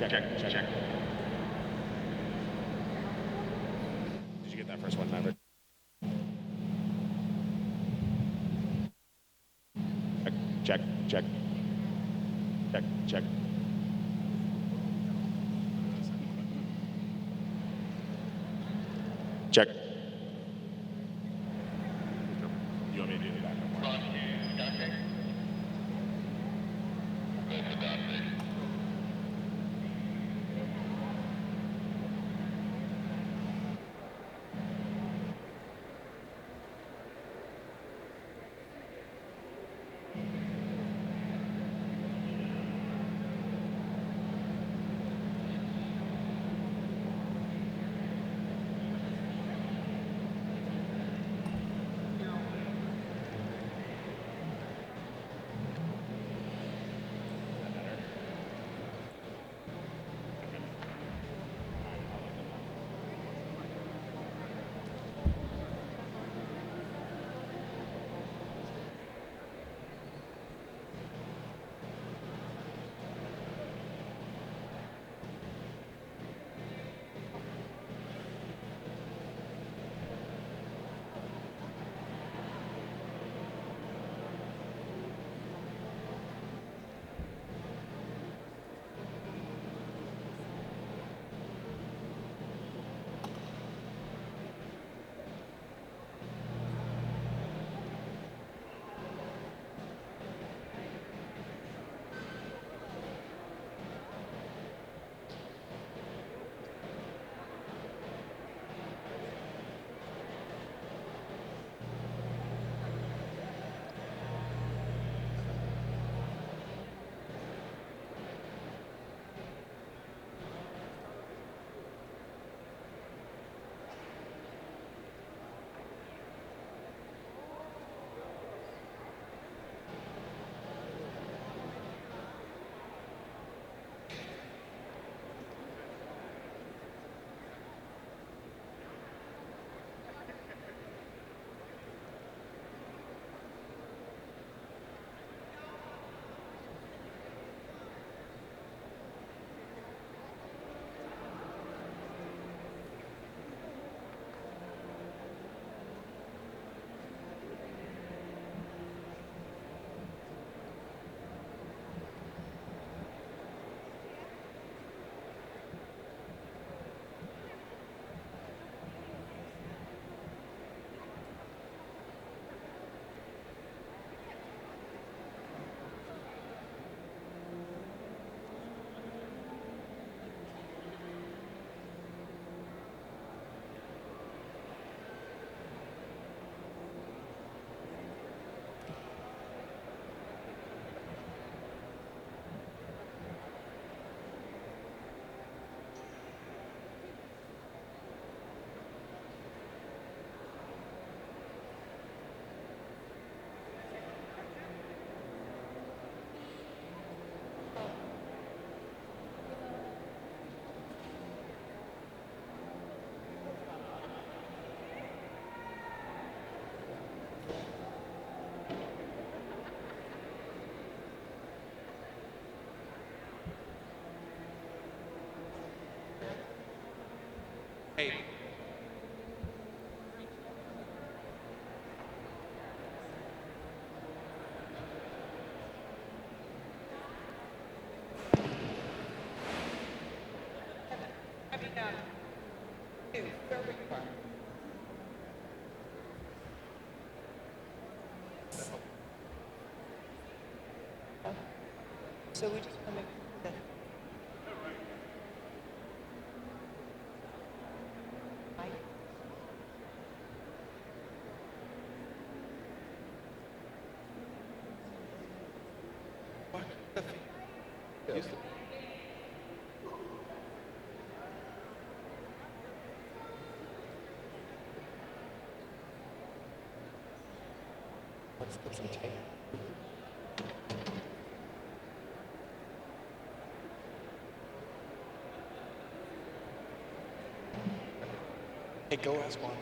Check. Did you get that first one, Maverick? Check. Check. You want me to do that? Hey. So we just want to make that. What the f- Let's put some tape. Hey, go ask one.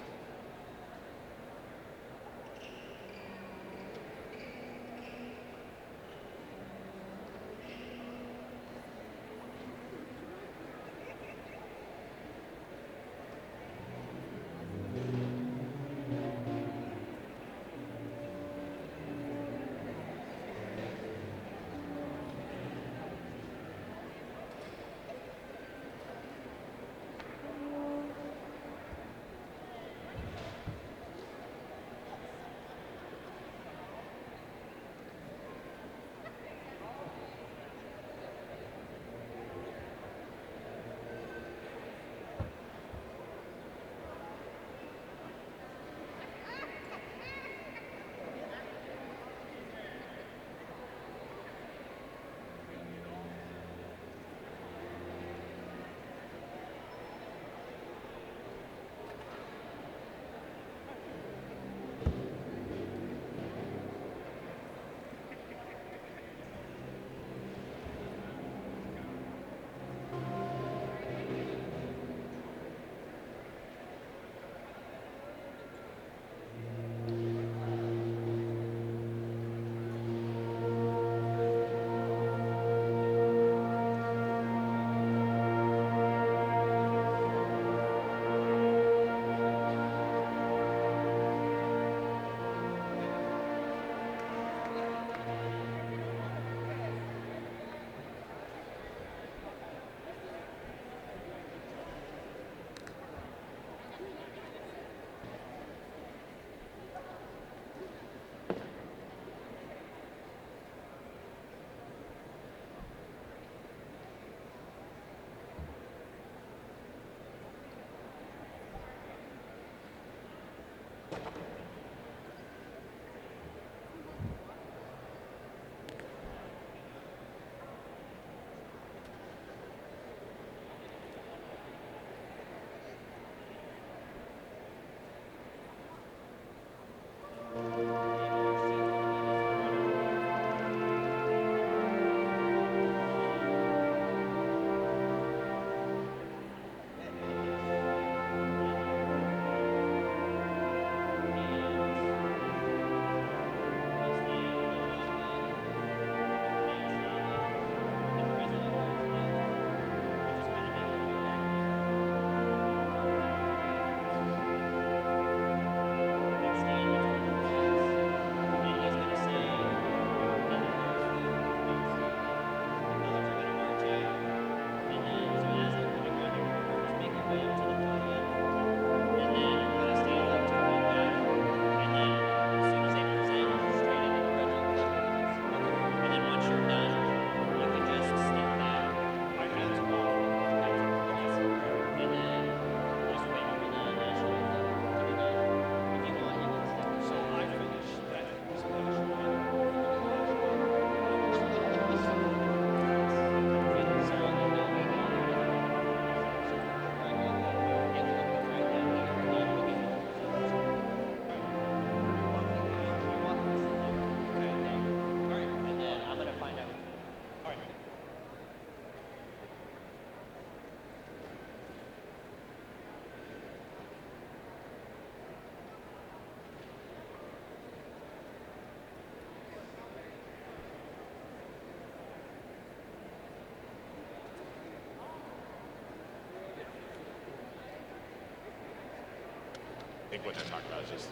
what to talk about is just,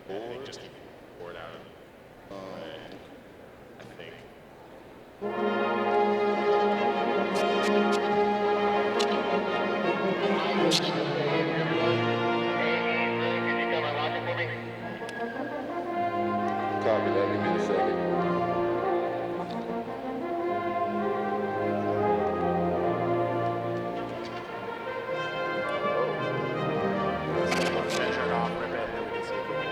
I think just keep the board out of the way. I think. Copy that. Give me a second. Measure it off for a bit, and then we can see if we can.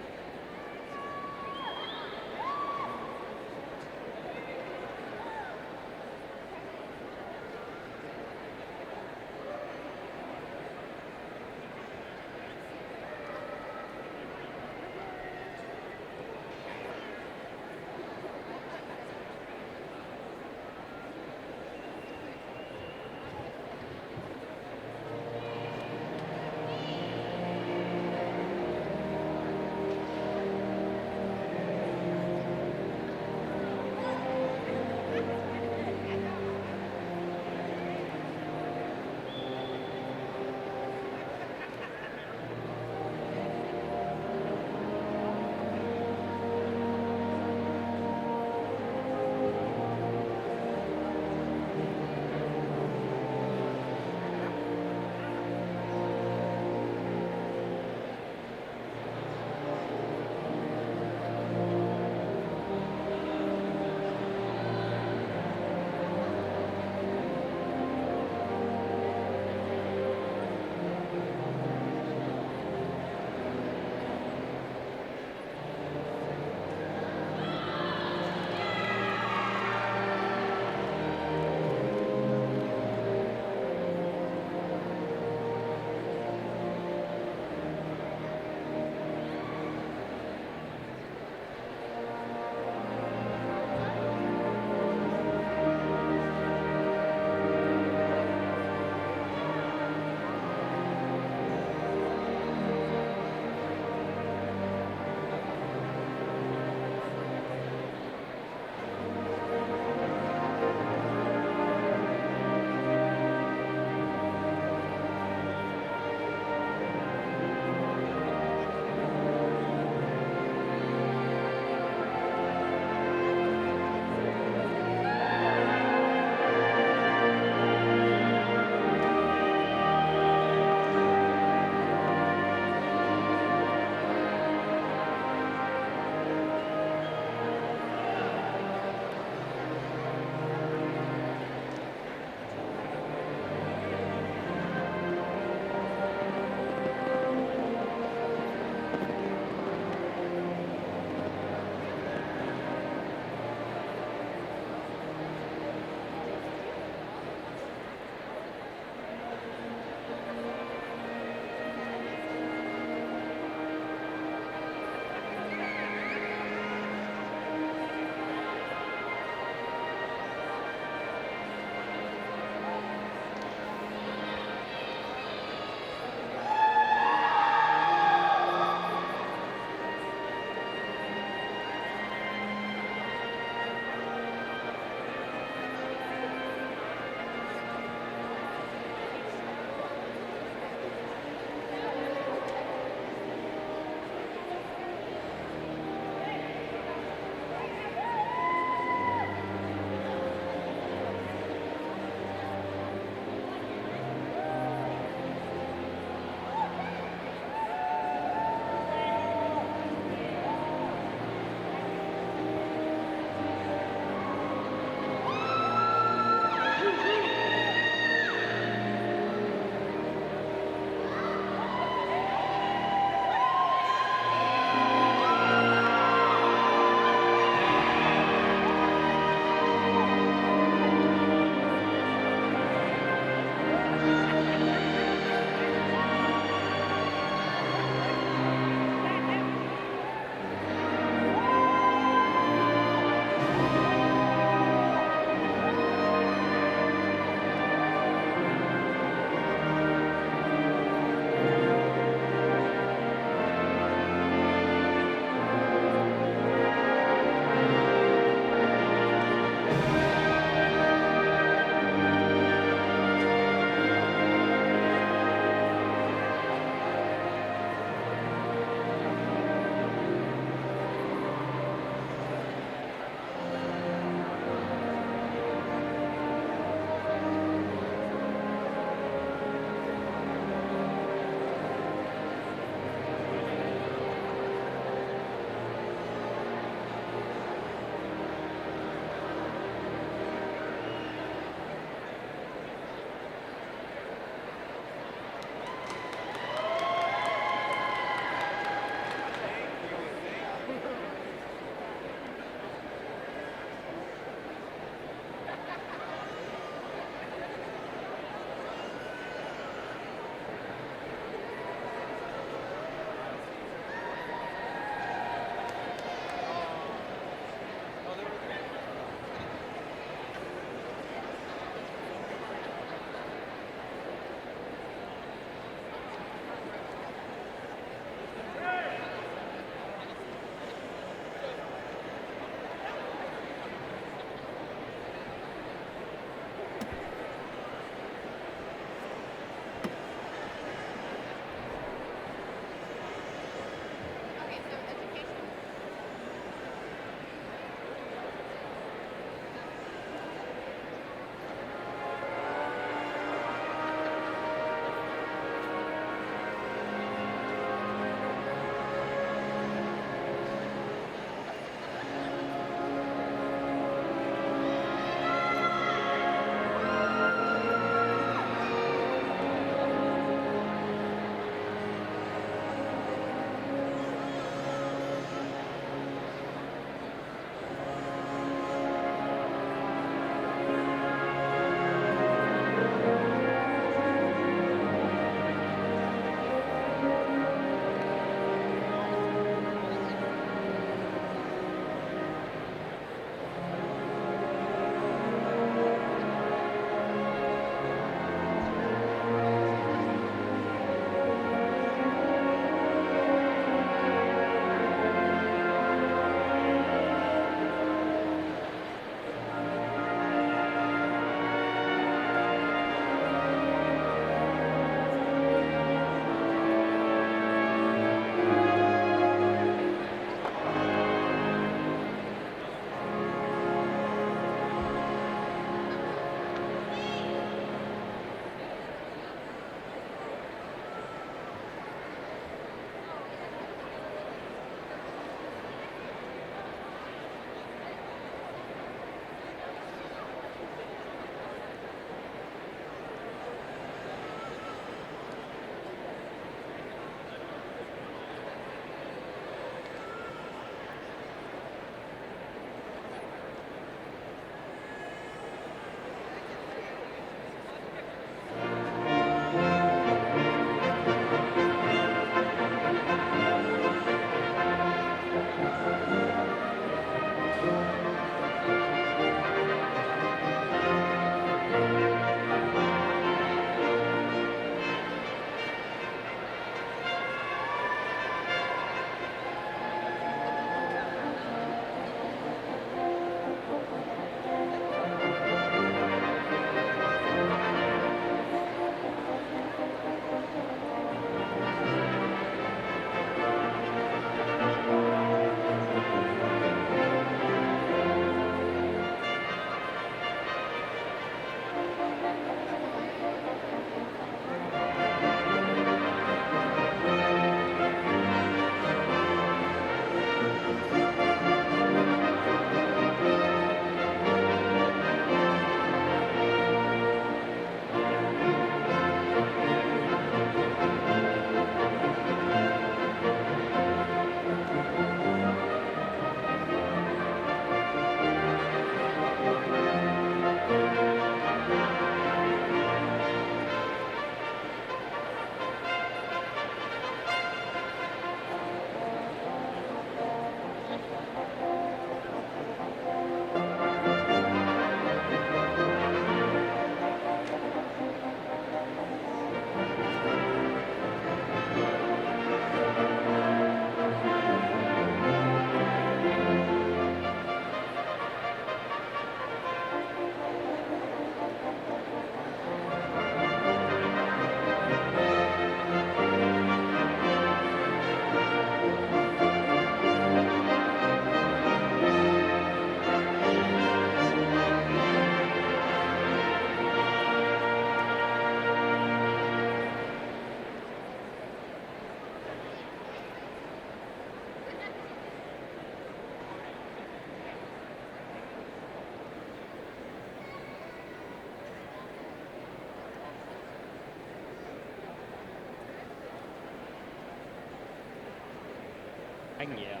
I can yell.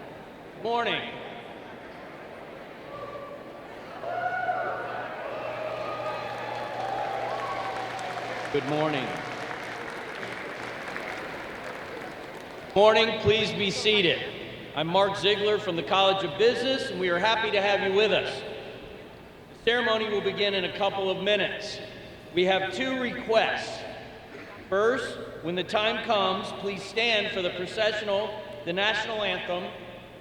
Morning. Good morning. Morning, please be seated. I'm Mark Ziegler from the College of Business, and we are happy to have you with us. The ceremony will begin in a couple of minutes. We have two requests. First, when the time comes, please stand for the processional, the national anthem,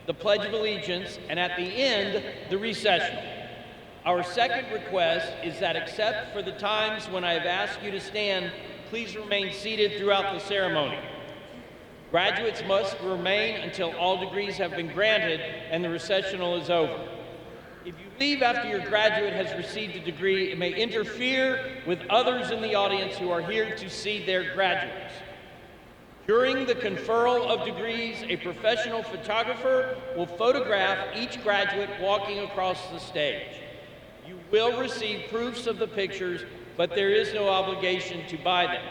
the Pledge of Allegiance, and at the end, the recessional. Our second request is that except for the times when I have asked you to stand, please remain seated throughout the ceremony. Graduates must remain until all degrees have been granted and the recessional is over. If you leave after your graduate has received a degree, it may interfere with others in the audience who are here to see their graduates. During the conferral of degrees, a professional photographer will photograph each graduate walking across the stage. You will receive proofs of the pictures, but there is no obligation to buy them.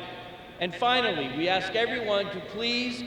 And finally, we ask everyone to please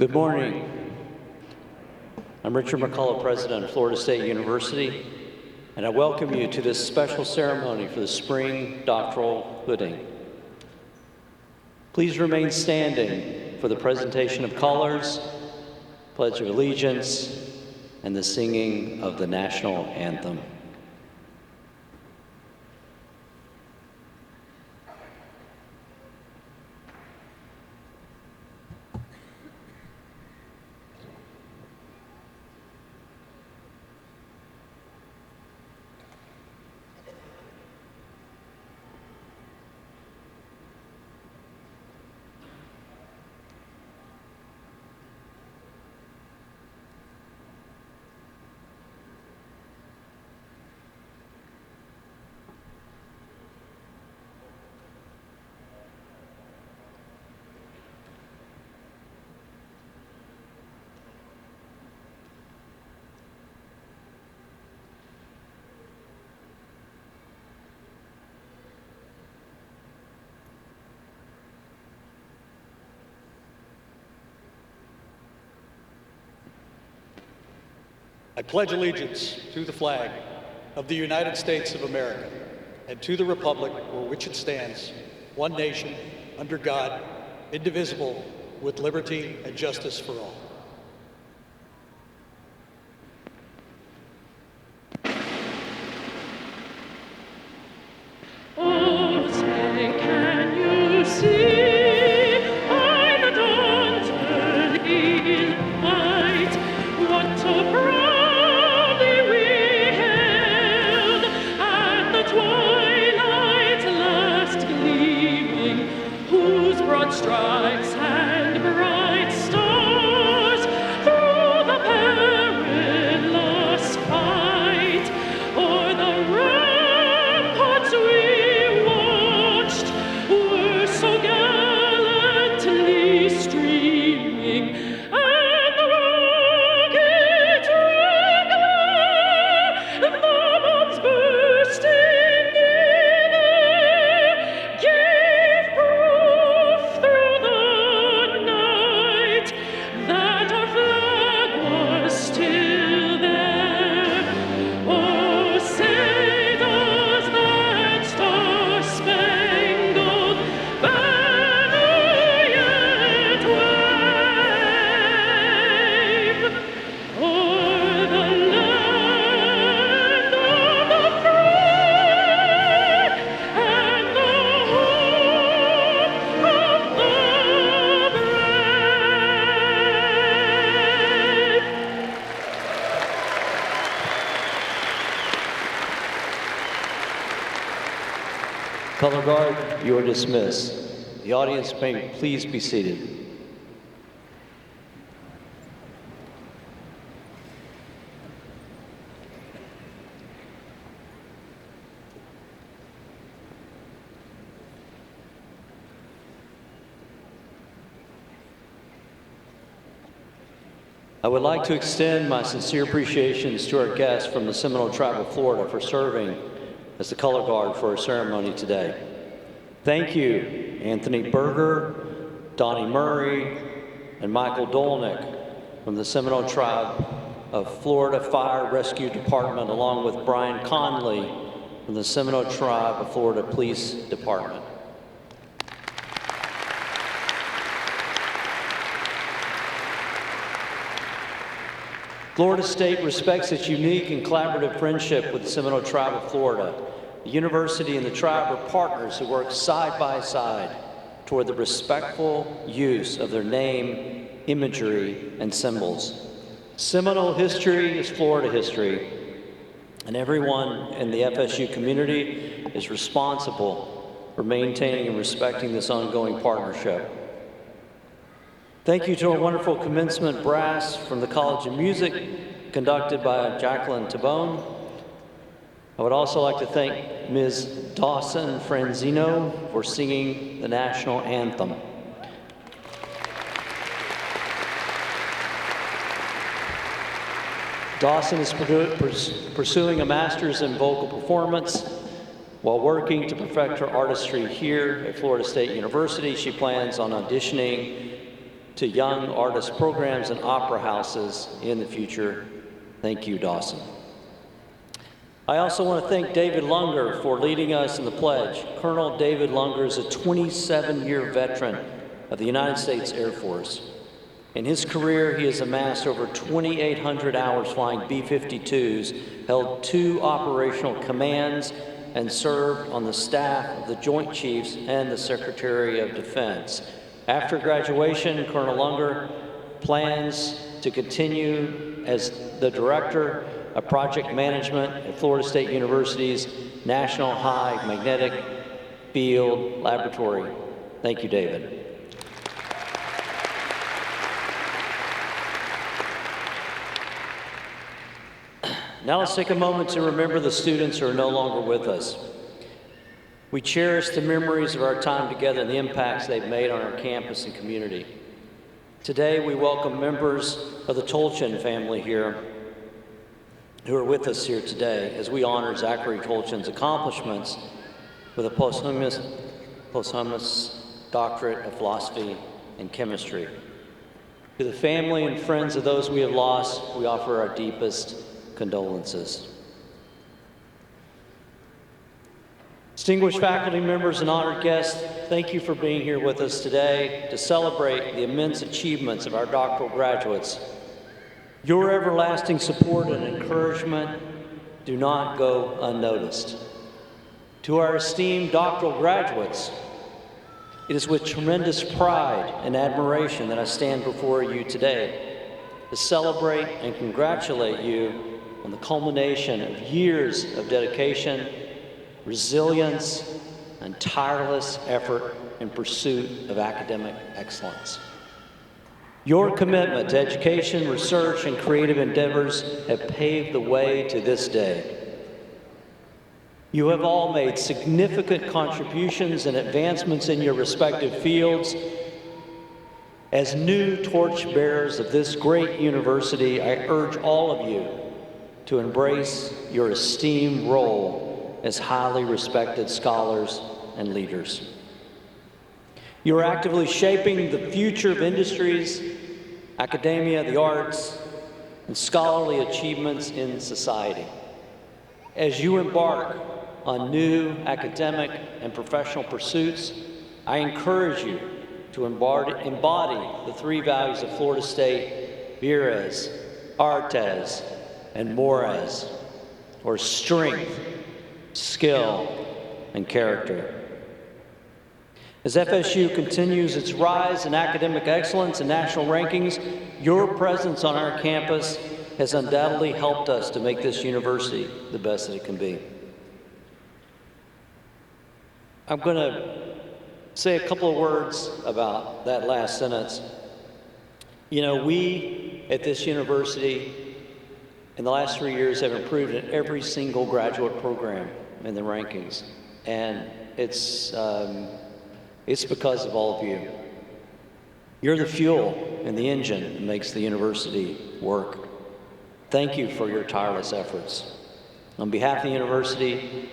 Good morning. I'm Richard McCullough, President of Florida State University, and I welcome you to this special ceremony for the spring doctoral pudding. Please remain standing for the presentation of colors, Pledge of Allegiance, and the singing of the national anthem. I pledge allegiance to the flag of the United States of America and to the republic for which it stands, one nation, under God, indivisible, with liberty and justice for all. Oh, say, can you see by the dawn's early light what a proudly we hailed at the twilight's last gleaming, whose broad stripes and bright stars through the perilous fight o'er the ramparts we watched were so gallantly streaming, and the rocket's red glare, the bombs bursting in air, gave proof through the night that our flag was still there. Oh, say does that star-spangled banner yet wave o'er the land of the free and the home of the brave? Color Guard, you are dismissed. The audience may please be seated. I would like to extend my sincere appreciations to our guests from the Seminole Tribe of Florida for serving as the color guard for our ceremony today. Thank you, Anthony Berger, Donnie Murray, and Michael Dolnick from the Seminole Tribe of Florida Fire Rescue Department, along with Brian Conley from the Seminole Tribe of Florida Police Department. Florida State respects its unique and collaborative friendship with the Seminole Tribe of Florida. The university and the tribe are partners who work side by side toward the respectful use of their name, imagery, and symbols. Seminole history is Florida history, and everyone in the FSU community is responsible for maintaining and respecting this ongoing partnership. Thank you to our wonderful commencement brass from the College of Music, conducted by Jacqueline Tabone. I would also like to thank Ms. Dawson Franzino for singing the national anthem. Dawson is pursuing a master's in vocal performance. While working to perfect her artistry here at Florida State University, she plans on auditioning to young artist programs and opera houses in the future. Thank you, Dawson. I also want to thank David Lunger for leading us in the pledge. Colonel David Lunger is a 27-year veteran of the United States Air Force. In his career, he has amassed over 2,800 hours flying B-52s, held 2 operational commands, and served on the staff of the Joint Chiefs and the Secretary of Defense. After graduation, Colonel Lunger plans to continue as the Director of Project Management at Florida State University's National High Magnetic Field Laboratory. Thank you, David. Now let's take a moment to remember the students who are no longer with us. We cherish the memories of our time together and the impacts they've made on our campus and community. Today, we welcome members of the Tolchin family here who are with us here today as we honor Zachary Tolchin's accomplishments with a posthumous doctorate of philosophy and chemistry. To the family and friends of those we have lost, we offer our deepest condolences. Distinguished faculty members and honored guests, thank you for being here with us today to celebrate the immense achievements of our doctoral graduates. Your everlasting support and encouragement do not go unnoticed. To our esteemed doctoral graduates, it is with tremendous pride and admiration that I stand before you today to celebrate and congratulate you on the culmination of years of dedication, resilience, and tireless effort in pursuit of academic excellence. Your commitment to education, research, and creative endeavors have paved the way to this day. You have all made significant contributions and advancements in your respective fields. As new torchbearers of this great university, I urge all of you to embrace your esteemed role as highly respected scholars and leaders. You are actively shaping the future of industries, academia, the arts, and scholarly achievements in society. As you embark on new academic and professional pursuits, I encourage you to embody the three values of Florida State: vires, artes, and mores, or strength, skill, and character. As FSU continues its rise in academic excellence and national rankings, your presence on our campus has undoubtedly helped us to make this university the best that it can be. I'm going to say a couple of words about that last sentence. You know, we at this university in the last 3 years have improved in every single graduate program in the rankings, and it's because of all of you. You're the fuel and the engine that makes the university work. Thank you for your tireless efforts. On behalf of the university,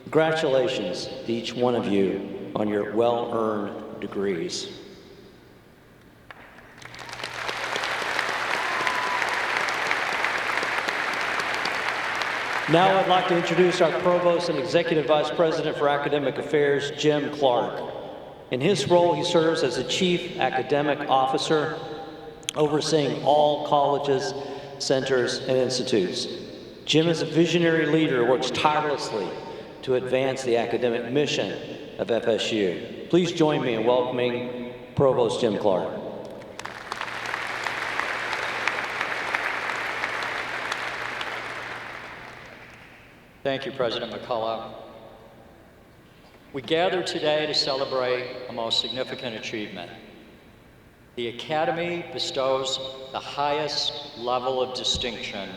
congratulations to each one of you on your well-earned degrees. Now I'd like to introduce our Provost and Executive Vice President for Academic Affairs, Jim Clark. In his role, he serves as the Chief Academic Officer, overseeing all colleges, centers, and institutes. Jim is a visionary leader who works tirelessly to advance the academic mission of FSU. Please join me in welcoming Provost Jim Clark. Thank you, President McCullough. We gather today to celebrate a most significant achievement. The Academy bestows the highest level of distinction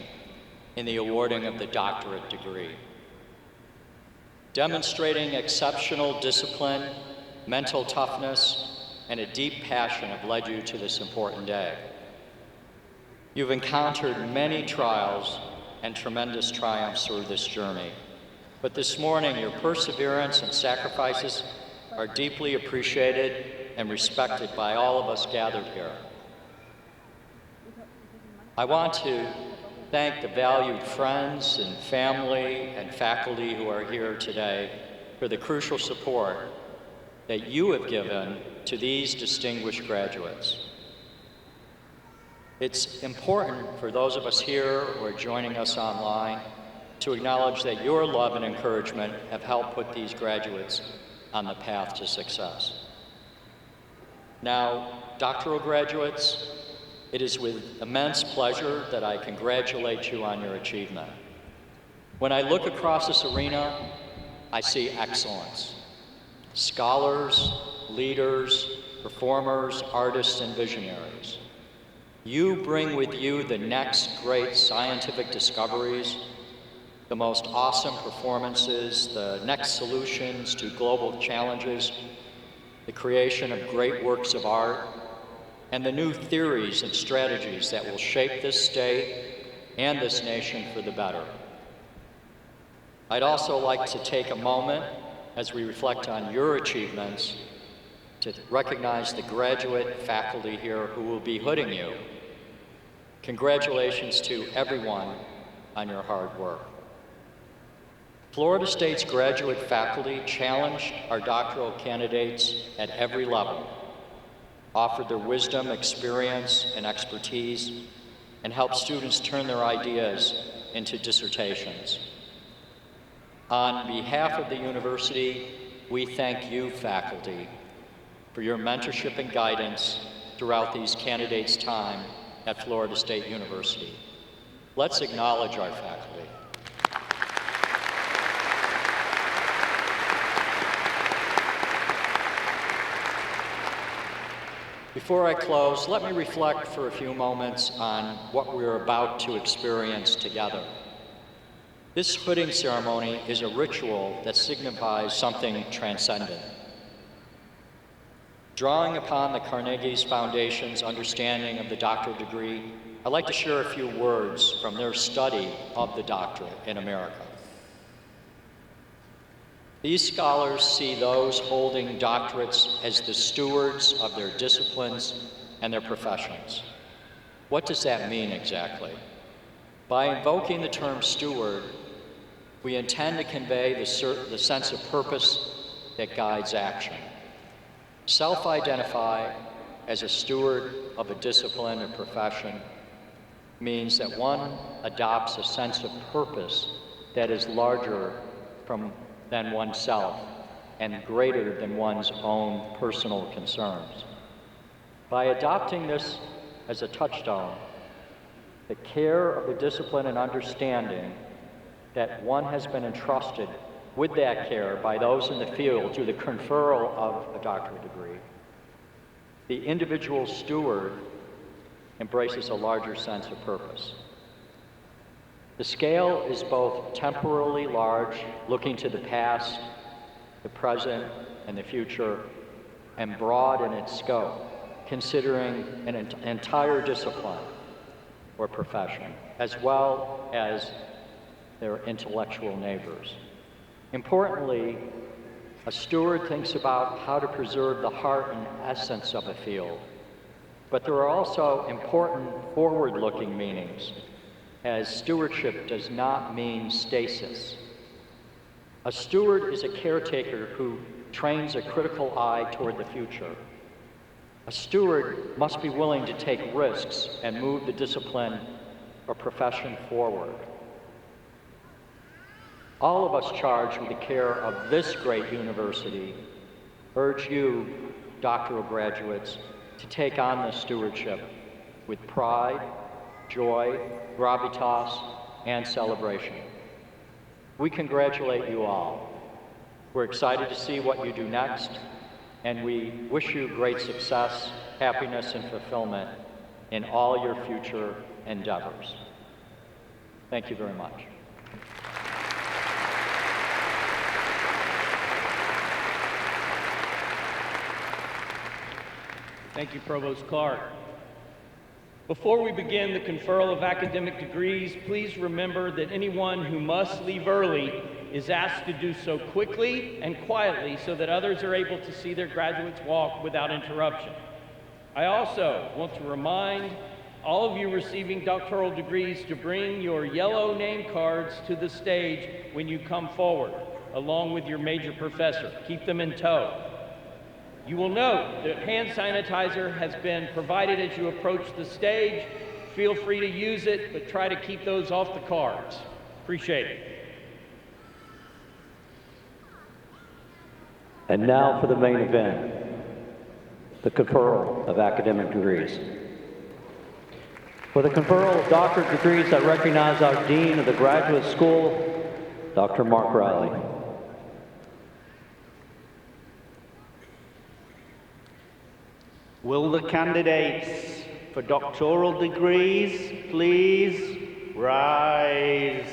in the awarding of the doctorate degree. Demonstrating exceptional discipline, mental toughness, and a deep passion have led you to this important day. You've encountered many trials and tremendous triumphs through this journey. But this morning, your perseverance and sacrifices are deeply appreciated and respected by all of us gathered here. I want to thank the valued friends and family and faculty who are here today for the crucial support that you have given to these distinguished graduates. It's important for those of us here who are joining us online to acknowledge that your love and encouragement have helped put these graduates on the path to success. Now, doctoral graduates, it is with immense pleasure that I congratulate you on your achievement. When I look across this arena, I see excellence. Scholars, leaders, performers, artists, and visionaries. You bring with you the next great scientific discoveries, the most awesome performances, the next solutions to global challenges, the creation of great works of art, and the new theories and strategies that will shape this state and this nation for the better. I'd also like to take a moment, as we reflect on your achievements, to recognize the graduate faculty here who will be hooding you. Congratulations to everyone on your hard work. Florida State's graduate faculty challenged our doctoral candidates at every level, offered their wisdom, experience, and expertise, and helped students turn their ideas into dissertations. On behalf of the university, we thank you, faculty, for your mentorship and guidance throughout these candidates' time at Florida State University. Let's acknowledge our faculty. Before I close, let me reflect for a few moments on what we're about to experience together. This hooding ceremony is a ritual that signifies something transcendent. Drawing upon the Carnegie's Foundation's understanding of the doctoral degree, I'd like to share a few words from their study of the doctorate in America. These scholars see those holding doctorates as the stewards of their disciplines and their professions. What does that mean exactly? By invoking the term steward, we intend to convey the sense of purpose that guides action. Self-identify as a steward of a discipline or profession means that one adopts a sense of purpose that is larger than oneself and greater than one's own personal concerns. By adopting this as a touchstone, the care of the discipline and understanding that one has been entrusted with that care by those in the field through the conferral of a doctorate degree, the individual steward embraces a larger sense of purpose. The scale is both temporally large, looking to the past, the present, and the future, and broad in its scope, considering an entire discipline or profession, as well as their intellectual neighbors. Importantly, a steward thinks about how to preserve the heart and essence of a field, but there are also important forward-looking meanings, as stewardship does not mean stasis. A steward is a caretaker who trains a critical eye toward the future. A steward must be willing to take risks and move the discipline or profession forward. All of us charged with the care of this great university urge you, doctoral graduates, to take on this stewardship with pride, joy, gravitas, and celebration. We congratulate you all. We're excited to see what you do next, and we wish you great success, happiness, and fulfillment in all your future endeavors. Thank you very much. Thank you, Provost Clark. Before we begin the conferral of academic degrees, please remember that anyone who must leave early is asked to do so quickly and quietly so that others are able to see their graduates walk without interruption. I also want to remind all of you receiving doctoral degrees to bring your yellow name cards to the stage when you come forward, along with your major professor. Keep them in tow. You will note that hand sanitizer has been provided as you approach the stage. Feel free to use it, but try to keep those off the cards. Appreciate it. And now for the main event, the conferral of academic degrees. For the conferral of doctorate degrees, I recognize our Dean of the Graduate School, Dr. Mark Riley. Will the candidates for doctoral degrees please rise?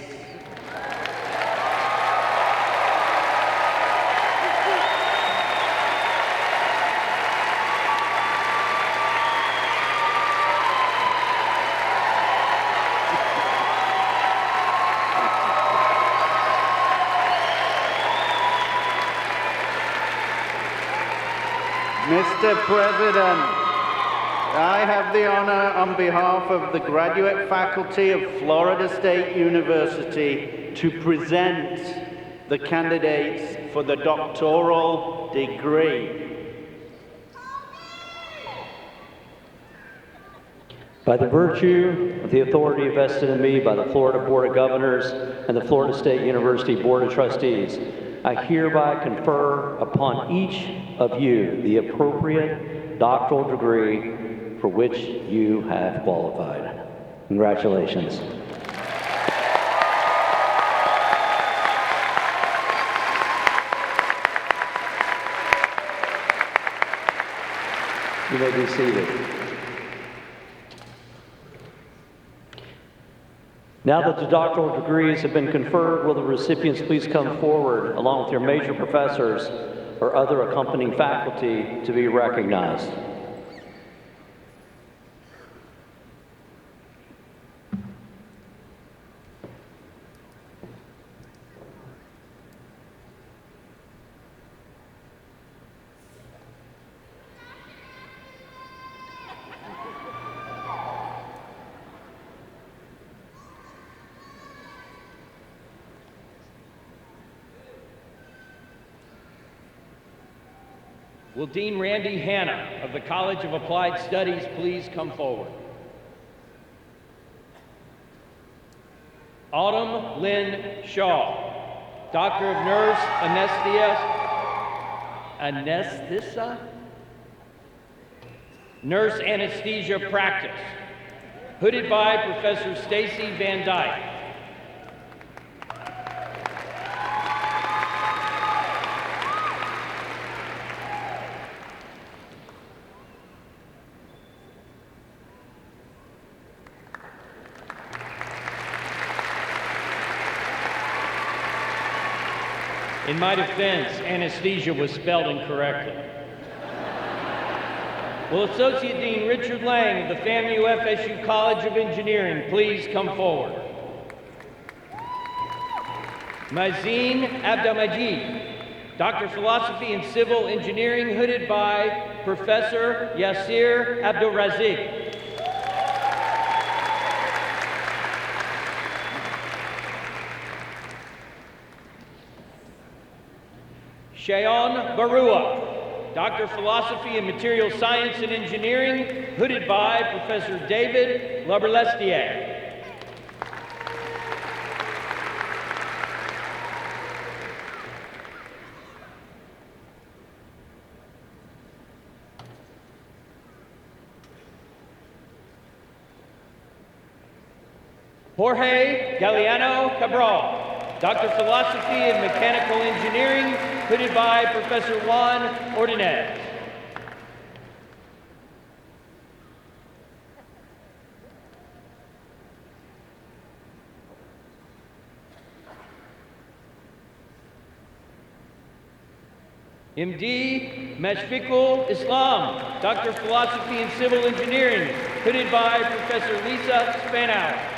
Mr. President, I have the honor on behalf of the graduate faculty of Florida State University to present the candidates for the doctoral degree. By the virtue of the authority vested in me by the Florida Board of Governors and the Florida State University Board of Trustees, I hereby confer upon each of you the appropriate doctoral degree for which you have qualified. Congratulations. You may be seated. Now that the doctoral degrees have been conferred, will the recipients please come forward along with your major professors or other accompanying faculty to be recognized. Will Dean Randy Hanna of the College of Applied Studies please come forward? Autumn Lynn Shaw, Doctor of Nurse Anesthesia, Nurse Anesthesia Practice, hooded by Professor Stacy Van Dyke. In my defense, anesthesia was spelled incorrectly. Will Associate Dean Richard Lang of the FAMU FSU College of Engineering please come forward? Mazin Abdelmajid, Doctor of Philosophy in Civil Engineering, hooded by Professor Yasir Abdulrazik. Shayon Barua, Doctor of Philosophy in Material Science and Engineering, hooded by Professor David Laberlestier. Jorge Galeano Cabral, Doctor of Philosophy in Mechanical Engineering, hooded by Professor Juan Ordonez. MD Mashfiqul Islam, Doctor of Philosophy in Civil Engineering, hooded by Professor Lisa Spanow.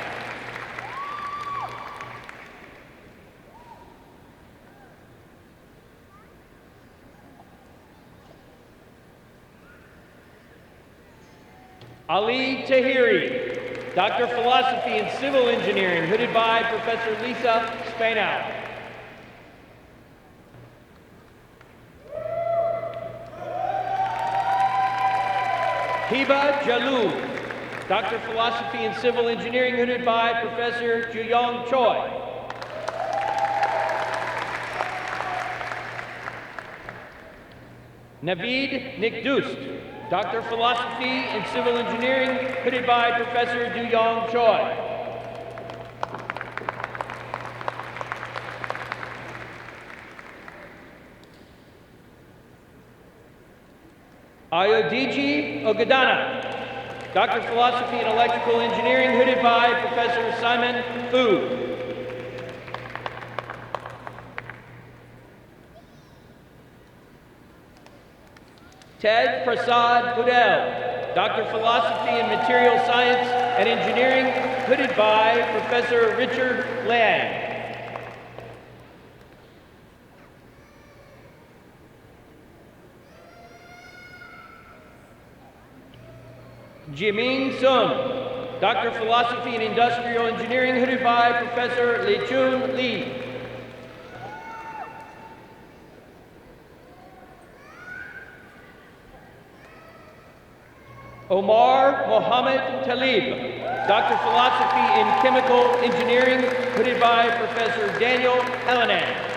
Ali Tahiri, Doctor of Philosophy in Civil Engineering, hooded by Professor Lisa Spanow. Hiba Jalul, Doctor of Philosophy in Civil Engineering, hooded by Professor Juyong Choi. Naveed Nikdust, Doctor of Philosophy in Civil Engineering, hooded by Professor Duyong Choi. Ayodiji Ogadana, Doctor of Philosophy in Electrical Engineering, hooded by Professor Simon Fu. Ted Prasad Pudel, Doctor of Philosophy in Material Science and Engineering, hooded by Professor Richard Lang. Jiming Sun, Doctor of Philosophy in Industrial Engineering, hooded by Professor Li Chun Li. Omar Mohammed Talib, Doctor of Philosophy in Chemical Engineering, hooded by Professor Daniel Helenan.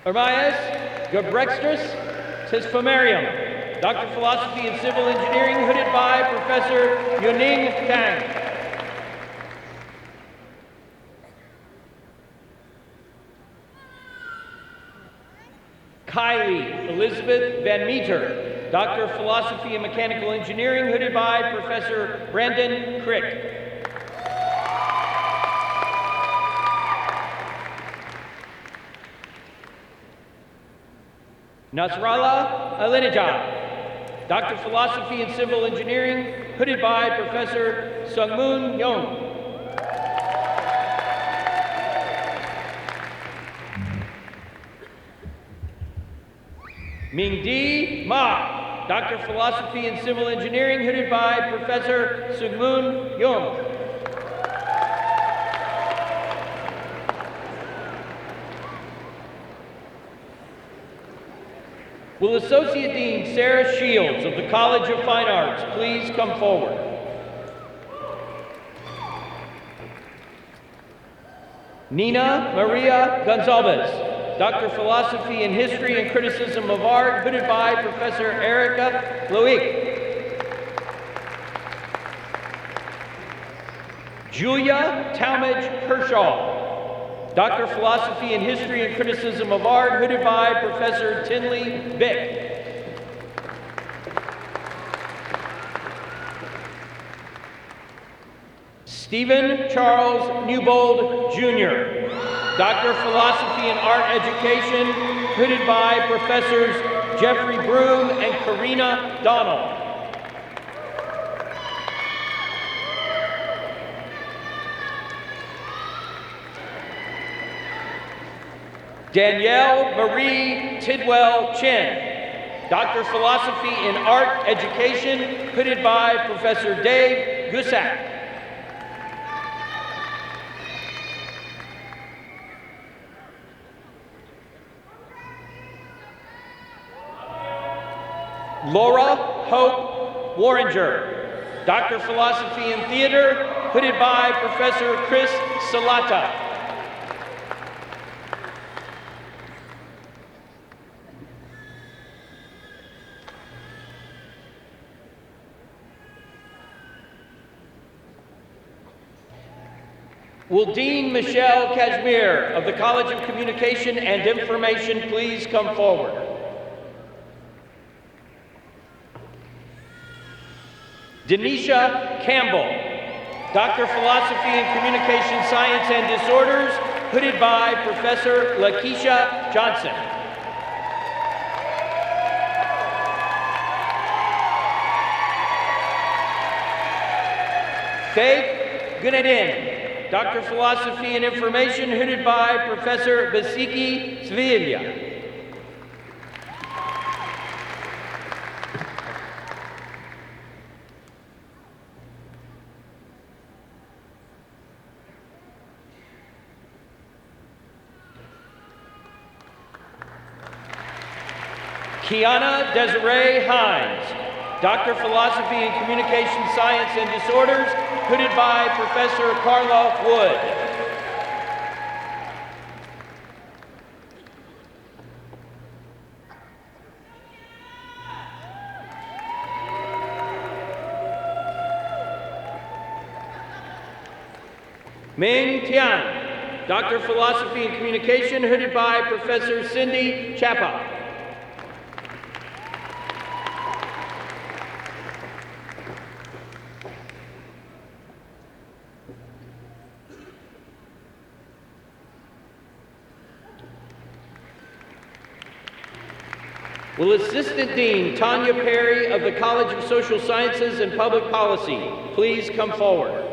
Ermias Gabrextris Tisfomarium, Doctor of Philosophy in Civil Engineering, hooded by Professor Yuning Tang. Kylie Elizabeth Van Meter, Doctor of Philosophy in Mechanical Engineering, hooded by Professor Brandon Crick. Nasrallah Alinejad, Doctor of Philosophy in Civil Engineering, hooded by Professor Sungmoon Yong. Mingdi Ma, Doctor of Philosophy in Civil Engineering, hooded by Professor Sungmoon Yong. Will Associate Dean Sarah Shields of the College of Fine Arts please come forward? Nina Maria Gonzalez, Doctor of Philosophy in History and Criticism of Art, hooded by Professor Erica Loic. Julia Talmadge Kershaw, Doctor of Philosophy in History and Criticism of Art, hooded by Professor Tinley Bick. Stephen Charles Newbold, Jr., Doctor of Philosophy in Art Education, hooded by Professors Jeffrey Broom and Karina Donald. Danielle Marie Tidwell Chin, Doctor of Philosophy in Art Education, hooded by Professor Dave Gusak. Laura Hope Warringer, Doctor of Philosophy in Theater, hooded by Professor Chris Salata. Will Dean Michelle Kashmir of the College of Communication and Information please come forward? Denisha Campbell, Doctor of Philosophy in Communication Science and Disorders, hooded by Professor Lakeisha Johnson. Faith Gunadin, Doctor of Philosophy in Information, hooded by Professor Basiki Svilla. Kiana Desiree Hines, Doctor of Philosophy in Communication Science and Disorders, hooded by Professor Carla Wood. Ming Tian, Doctor of Philosophy in Communication, hooded by Professor Cindy Chapa. Will Assistant Dean Tanya Perry of the College of Social Sciences and Public Policy please come forward?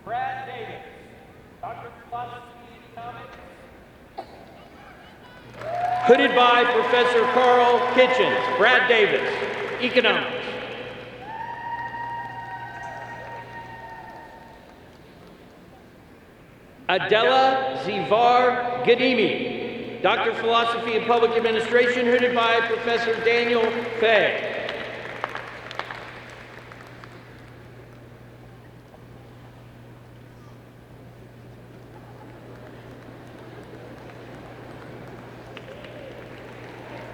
Brad Davis, Doctor of Philosophy and Economics. Hooded by Professor Carl Kitchens, Brad Davis, Economics. Adela Zivar Gadimi, Doctor of Philosophy and Public Administration, hooded by Professor Daniel Fay.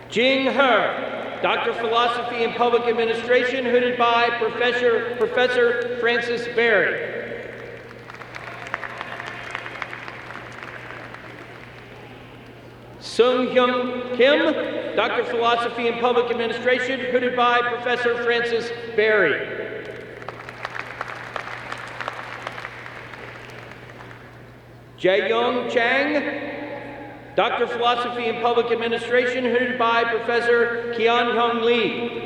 Jing He, Doctor of Philosophy and Public Administration, hooded by Professor Francis Berry. Sung Hyung Kim, Doctor of Philosophy and Public Administration, hooded by Professor Francis Berry. Jae-Young Chang, Doctor of Philosophy and Public Administration, hooded by Professor Kian-Hung Lee.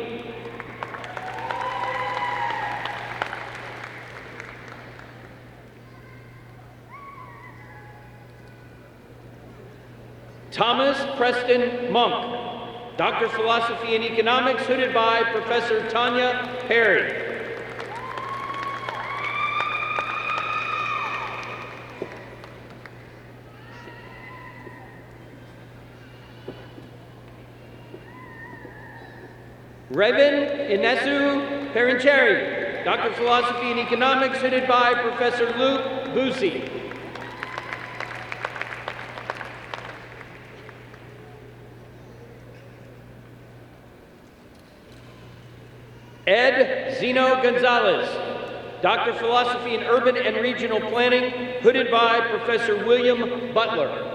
Thomas Preston Monk, Doctor of Philosophy and Economics, hooded by Professor Tanya Perry. Revan Inesu Perincheri, Doctor of Philosophy and Economics, hooded by Professor Luke Busey. Ed Zeno Gonzalez, Doctor of Philosophy in Urban and Regional Planning, hooded by Professor William Butler.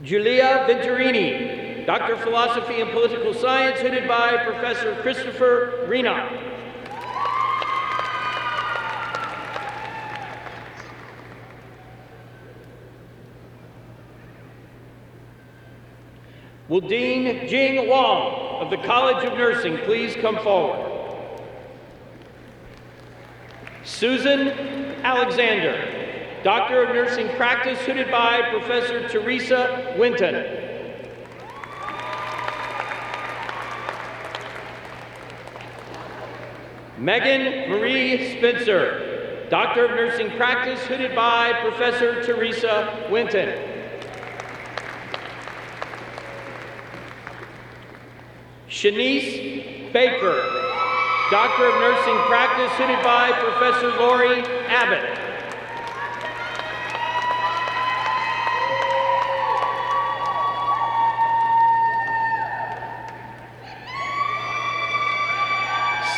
Giulia Venturini, Doctor of Philosophy and Political Science, hooded by Professor Christopher Rena. Will Dean Jing Wong of the College of Nursing please come forward? Susan Alexander, Doctor of Nursing Practice, hooded by Professor Teresa Winton. Megan Marie Spencer, Doctor of Nursing Practice, hooded by Professor Teresa Winton. Shanice Baker, Doctor of Nursing Practice, hooded by Professor Lori Abbott.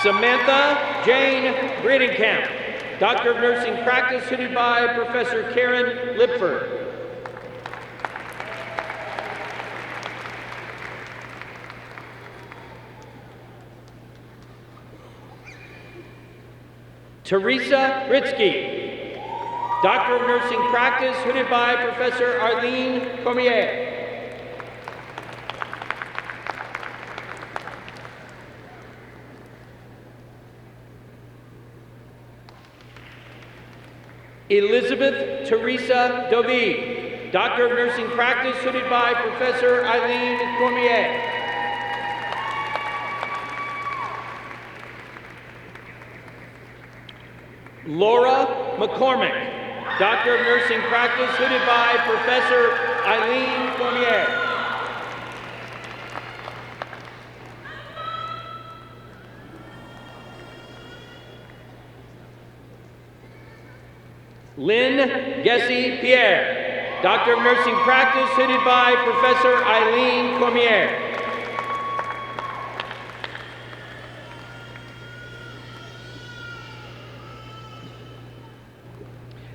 Samantha Jane Breedenkamp, Doctor of Nursing Practice, hooded by Professor Karen Lipford. Teresa Ritzky, Doctor of Nursing Practice, hooded by Professor Arlene Cormier. Elizabeth Teresa Dovey, Doctor of Nursing Practice, hooded by Professor Eileen Cormier. Laura McCormick, Doctor of Nursing Practice, hooded by Professor Eileen Cormier. Lynn Gessie Pierre, Doctor of Nursing Practice, hooded by Professor Eileen Cormier.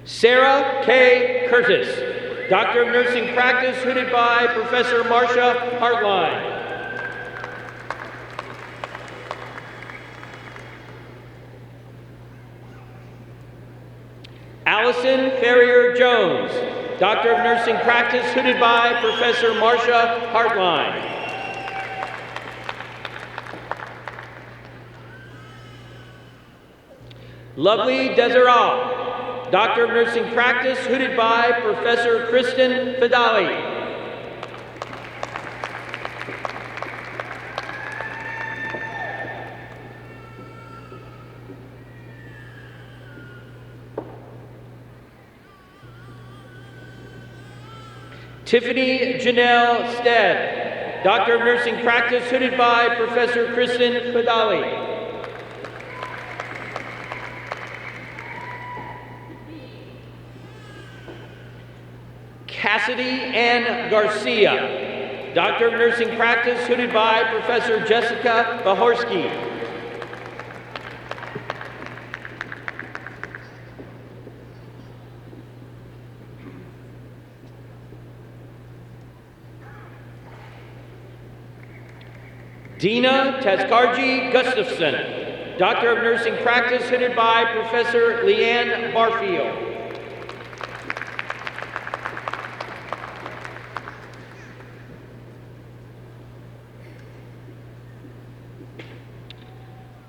Sarah K. Curtis, Doctor of Nursing Practice, hooded by Professor Marcia Hartline. Allison Ferrier Jones, Doctor of Nursing Practice, hooded by Professor Marcia Hartline. Lovely Desiree, Doctor of Nursing Practice, hooded by Professor Kristen Fidali. Tiffany Janelle Stead, Doctor of Nursing Practice, hooded by Professor Kristen Fidali. Cassidy Ann Garcia, Doctor of Nursing Practice, hooded by Professor Jessica Bahorsky. Dina Tazkarji Gustafson, Doctor of Nursing Practice, hooded by Professor Leanne Barfield.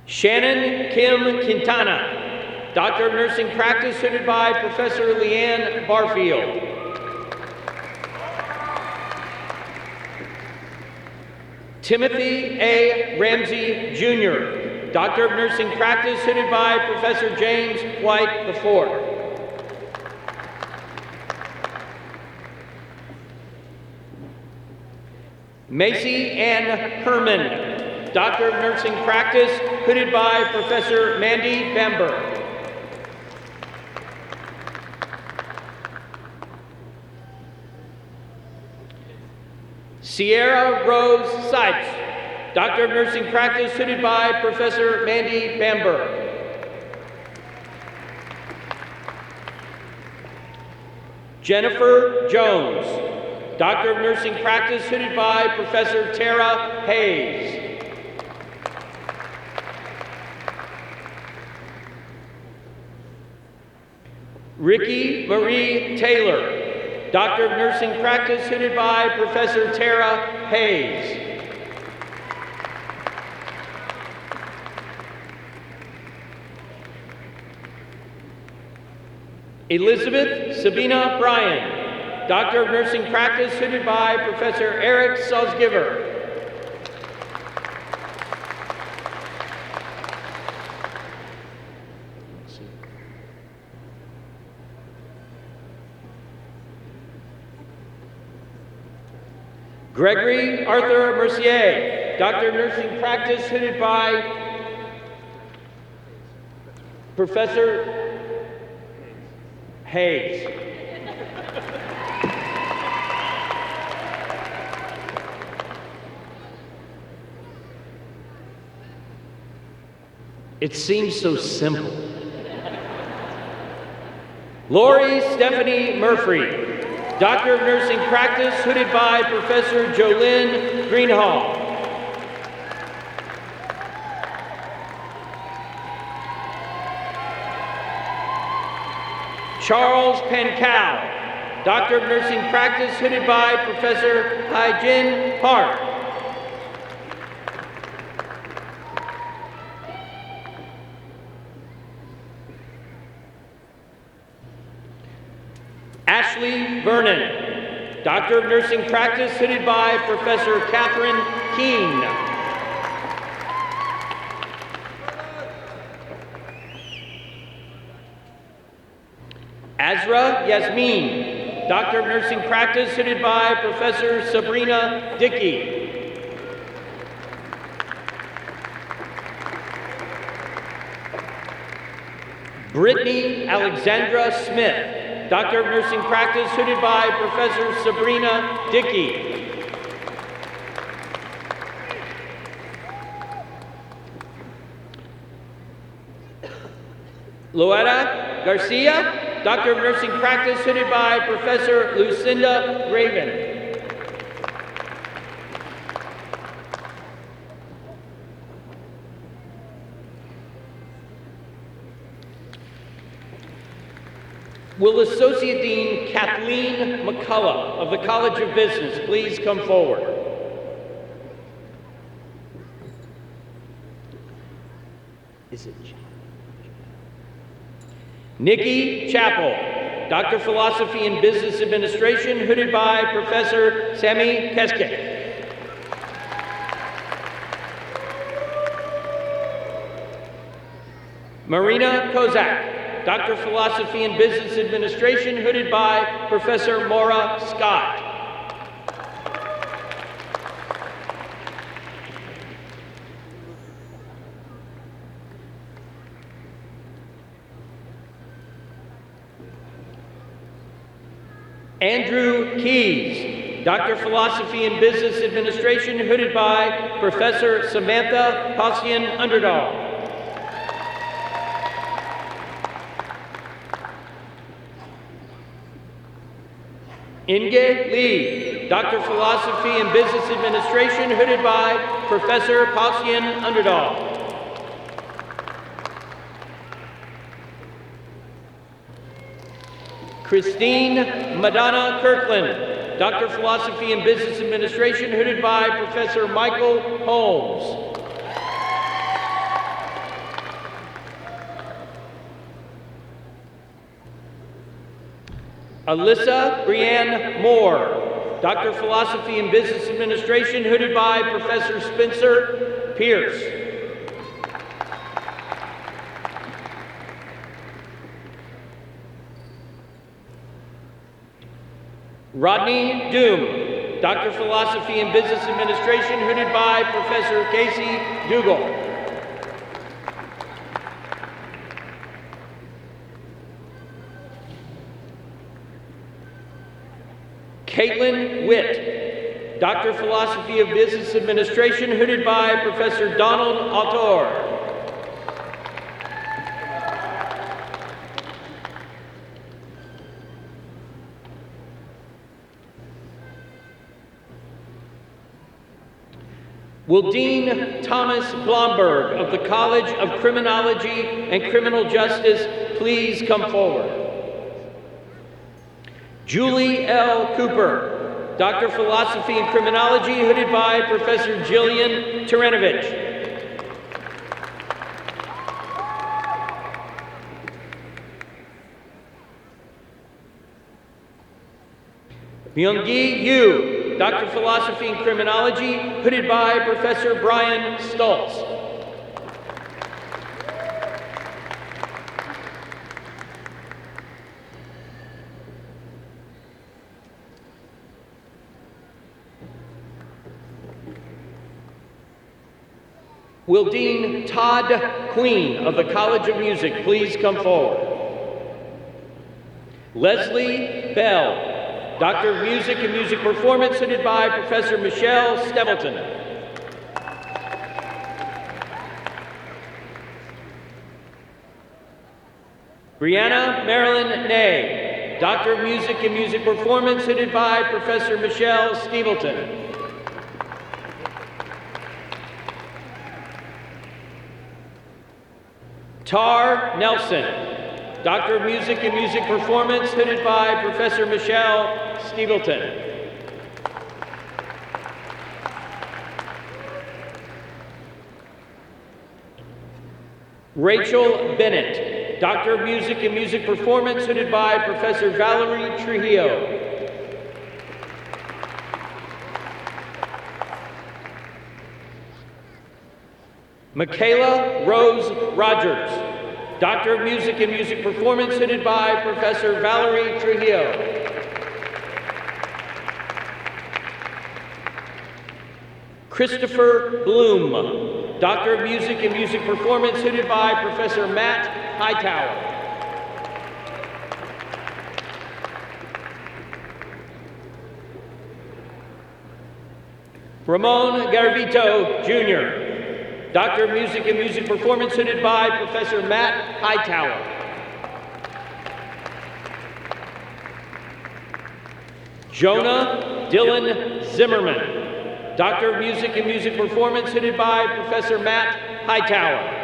Shannon Kim Quintana, Doctor of Nursing Practice, hooded by Professor Leanne Barfield. Timothy A. Ramsey, Jr., Doctor of Nursing Practice, hooded by Professor James White IV. Macy Ann Herman, Doctor of Nursing Practice, hooded by Professor Mandy Bamber. Sierra Rose Sipes, Doctor of Nursing Practice, hooded by Professor Mandy Bamber. Jennifer Jones, Doctor of Nursing Practice, hooded by Professor Tara Hayes. Ricky Marie Taylor, Doctor of Nursing Practice, hooded by Professor Tara Hayes. Elizabeth Sabina Bryan, Doctor of Nursing Practice, hooded by Professor Eric Salzgiver. Gregory Arthur Mercier, Doctor of Nursing Practice, hooded by Professor Hayes. It seems so simple. Lori Stephanie Murphy, Doctor of Nursing Practice, hooded by Professor Jolynn Greenhall. Charles Pankow, Doctor of Nursing Practice, hooded by Professor Hai-Jin Park. Ashley Vernon, Doctor of Nursing Practice, hooded by Professor Catherine Keene. Azra Yasmin, Doctor of Nursing Practice, hooded by Professor Sabrina Dickey. Brittany Alexandra Smith, Doctor of Nursing Practice, hooded by Professor Sabrina Dickey. Loetta Garcia, Doctor of Nursing Practice, hooded by Professor Lucinda Raven. Will Associate Dean Kathleen McCullough of the College of Business please come forward? Is it Nikki Chappell, Doctor of Philosophy in Business Administration, hooded by Professor Sami Keske. Marina Kozak, Doctor of Philosophy in Business Administration, hooded by Professor Maura Scott. Andrew Keys, Doctor of Philosophy in Business Administration, hooded by Professor Samantha Halcyon Underdahl. Inge Lee, Doctor of Philosophy in Business Administration, hooded by Professor Halcyon Underdahl. Christine Madonna Kirkland, Doctor of Philosophy in Business Administration, hooded by Professor Michael Holmes. Alyssa Brianne Moore, Doctor of Philosophy in Business Administration, hooded by Professor Spencer Pierce. Rodney Doom, Doctor of Philosophy in Business Administration, hooded by Professor Casey Dougal. Caitlin Witt, Doctor of Philosophy of Business Administration, hooded by Professor Donald Autor. Will Dean Thomas Blomberg of the College of Criminology and Criminal Justice please come forward? Julie L. Cooper, Doctor of Philosophy and Criminology, hooded by Professor Jillian Terenovich. Myung-gi Yu, Doctor of Philosophy and Criminology, hooded by Professor Brian Stultz. Will Dean Todd Queen of the College of Music please come forward? Leslie Bell, Doctor of Music and Music Performance, hooded by Professor Michelle Stevleton. Brianna Marilyn Ney, Doctor of Music and Music Performance, hooded by Professor Michelle Stevleton. Tar Nelson, Doctor of Music and Music Performance, hooded by Professor Michelle Stevleton. Rachel Bennett, Doctor of Music and Music Performance, hooded by Professor Valerie Trujillo. Michaela Rose Rogers, Doctor of Music and Music Performance, hooded by Professor Valerie Trujillo. Christopher Bloom, Doctor of Music and Music Performance, hooded by Professor Matt Hightower. Ramon Garavito, Jr., Doctor of Music and Music Performance, hooded by Professor Matt Hightower. Jonah Dylan Zimmerman, Doctor of Music and Music Performance, hooded by Professor Matt Hightower.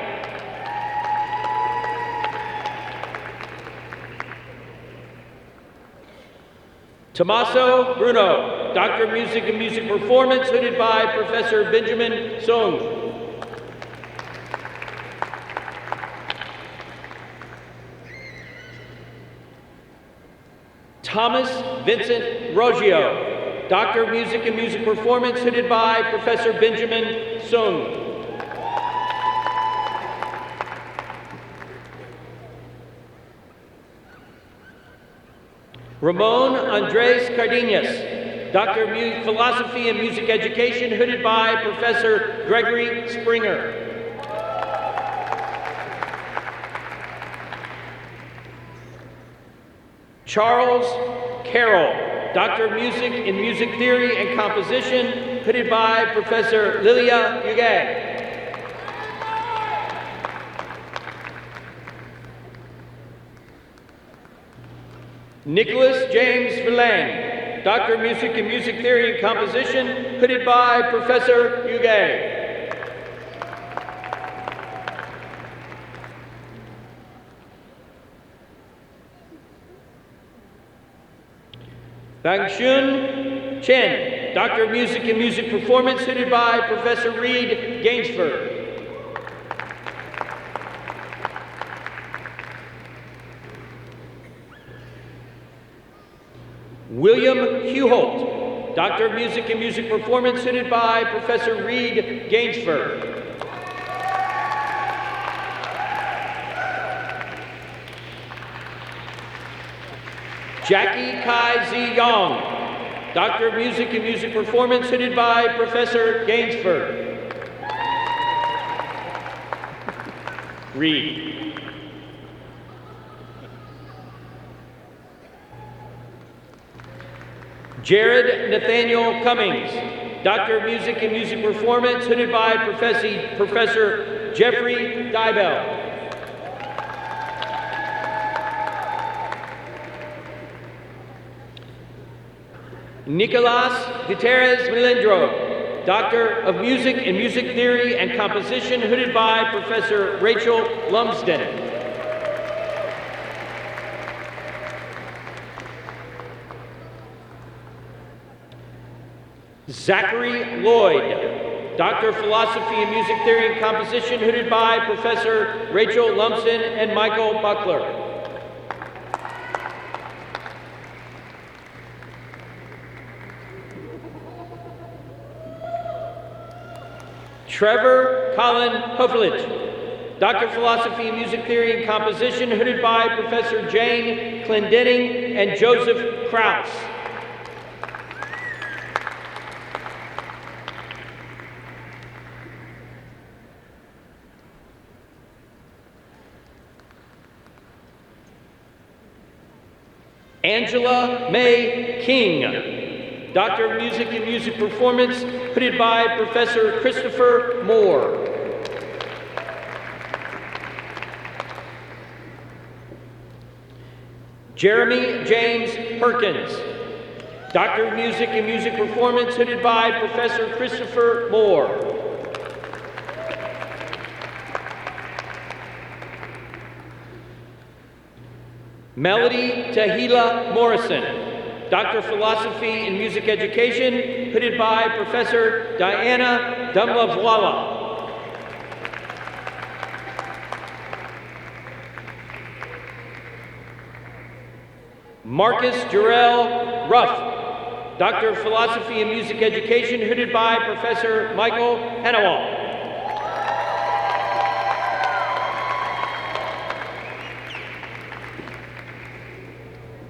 Tommaso Bruno, Doctor of Music and Music Performance, hooded by Professor Benjamin Sung. Thomas Vincent Roggio, Doctor of Music and Music Performance, hooded by Professor Benjamin Sung. Ramon Andres Cardenas, Doctor of Philosophy and Music Education, hooded by Professor Gregory Springer. Charles Carroll, Doctor of Music in Music Theory and Composition, hooded by Professor Lilia Yugay. Nicholas James Villang, Doctor of Music in Music Theory and Composition, hooded by Professor Yugay. Bangshun Chen, Doctor of Music and Music Performance, hooded by Professor Reed Gainsford. William Huholt, Doctor of Music and Music Performance, hooded by Professor Reed Gainsford. Jackie Kai Z. Yong, Doctor of Music and Music Performance, hooded by Professor Gainsford. Reed. Jared Nathaniel Cummings, Doctor of Music and Music Performance, hooded by Professor Jeffrey Dybel. Nicolas Gutierrez Melendro, Doctor of Music and Music Theory and Composition, hooded by Professor Rachel Lumsden. Zachary Lloyd, Doctor of Philosophy and Music Theory and Composition, hooded by Professor Rachel Lumsden and Michael Buckler. Trevor Colin Hofelich, Doctor of Philosophy and Music Theory and Composition, hooded by Professor Jane Clendenning and Joseph Krause. Angela May King, Doctor of Music and Music Performance, hooded by Professor Christopher Moore. Jeremy James Perkins, Doctor of Music and Music Performance, hooded by Professor Christopher Moore. Melody Tahila Morrison, Doctor of Philosophy and Music Education, hooded by Professor Diana Dumlavwala. Marcus Jarrell Ruff, Doctor of Philosophy and Music Education, hooded by Professor Michael Hannawal.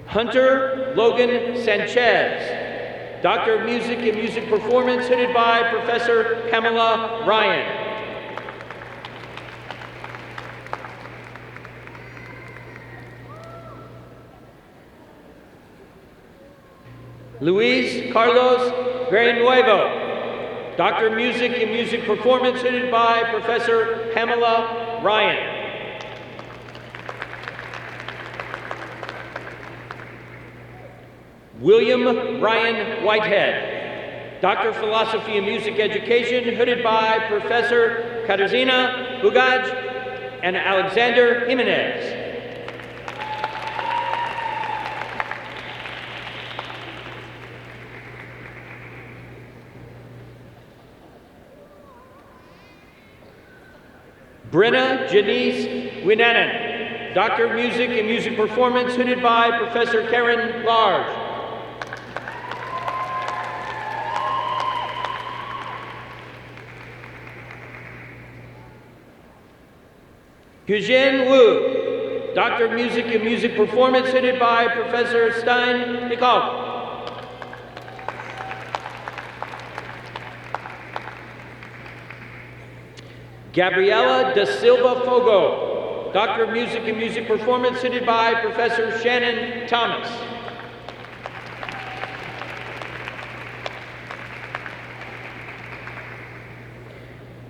Hunter Logan Sanchez, Doctor of Music and Music Performance, hooded by Professor Pamela Ryan. Luis Carlos Villanueva, Doctor of Music and Music Performance, hooded by Professor Pamela Ryan. William Ryan Whitehead, Doctor of Philosophy and Music Education, hooded by Professor Katarzyna Bugaj and Alexander Jimenez. Brenna Janice Winanen, Doctor of Music and Music Performance, hooded by Professor Karen Large. Hyujin Wu, Doctor of Music and Music Performance, hooded by Professor Stein Nicole. Gabriela da Silva Fogo, Doctor of Music and Music Performance, hooded by Professor Shannon Thomas.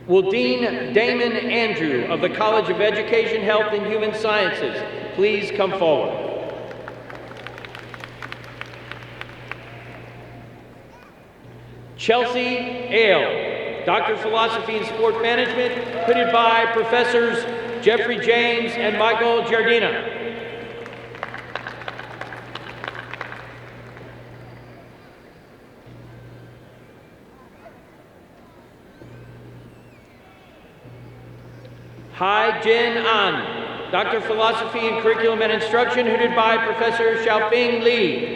Will Dean Damon Andrew of the College of Education, Health, and Human Sciences please come forward? Chelsea Ale, Doctor of Philosophy and Sport Management, hooded by Professors Jeffrey James and Michael Giardina. Hai Jin An, Doctor of Philosophy and Curriculum and Instruction, hooded by Professor Xiaoping Li.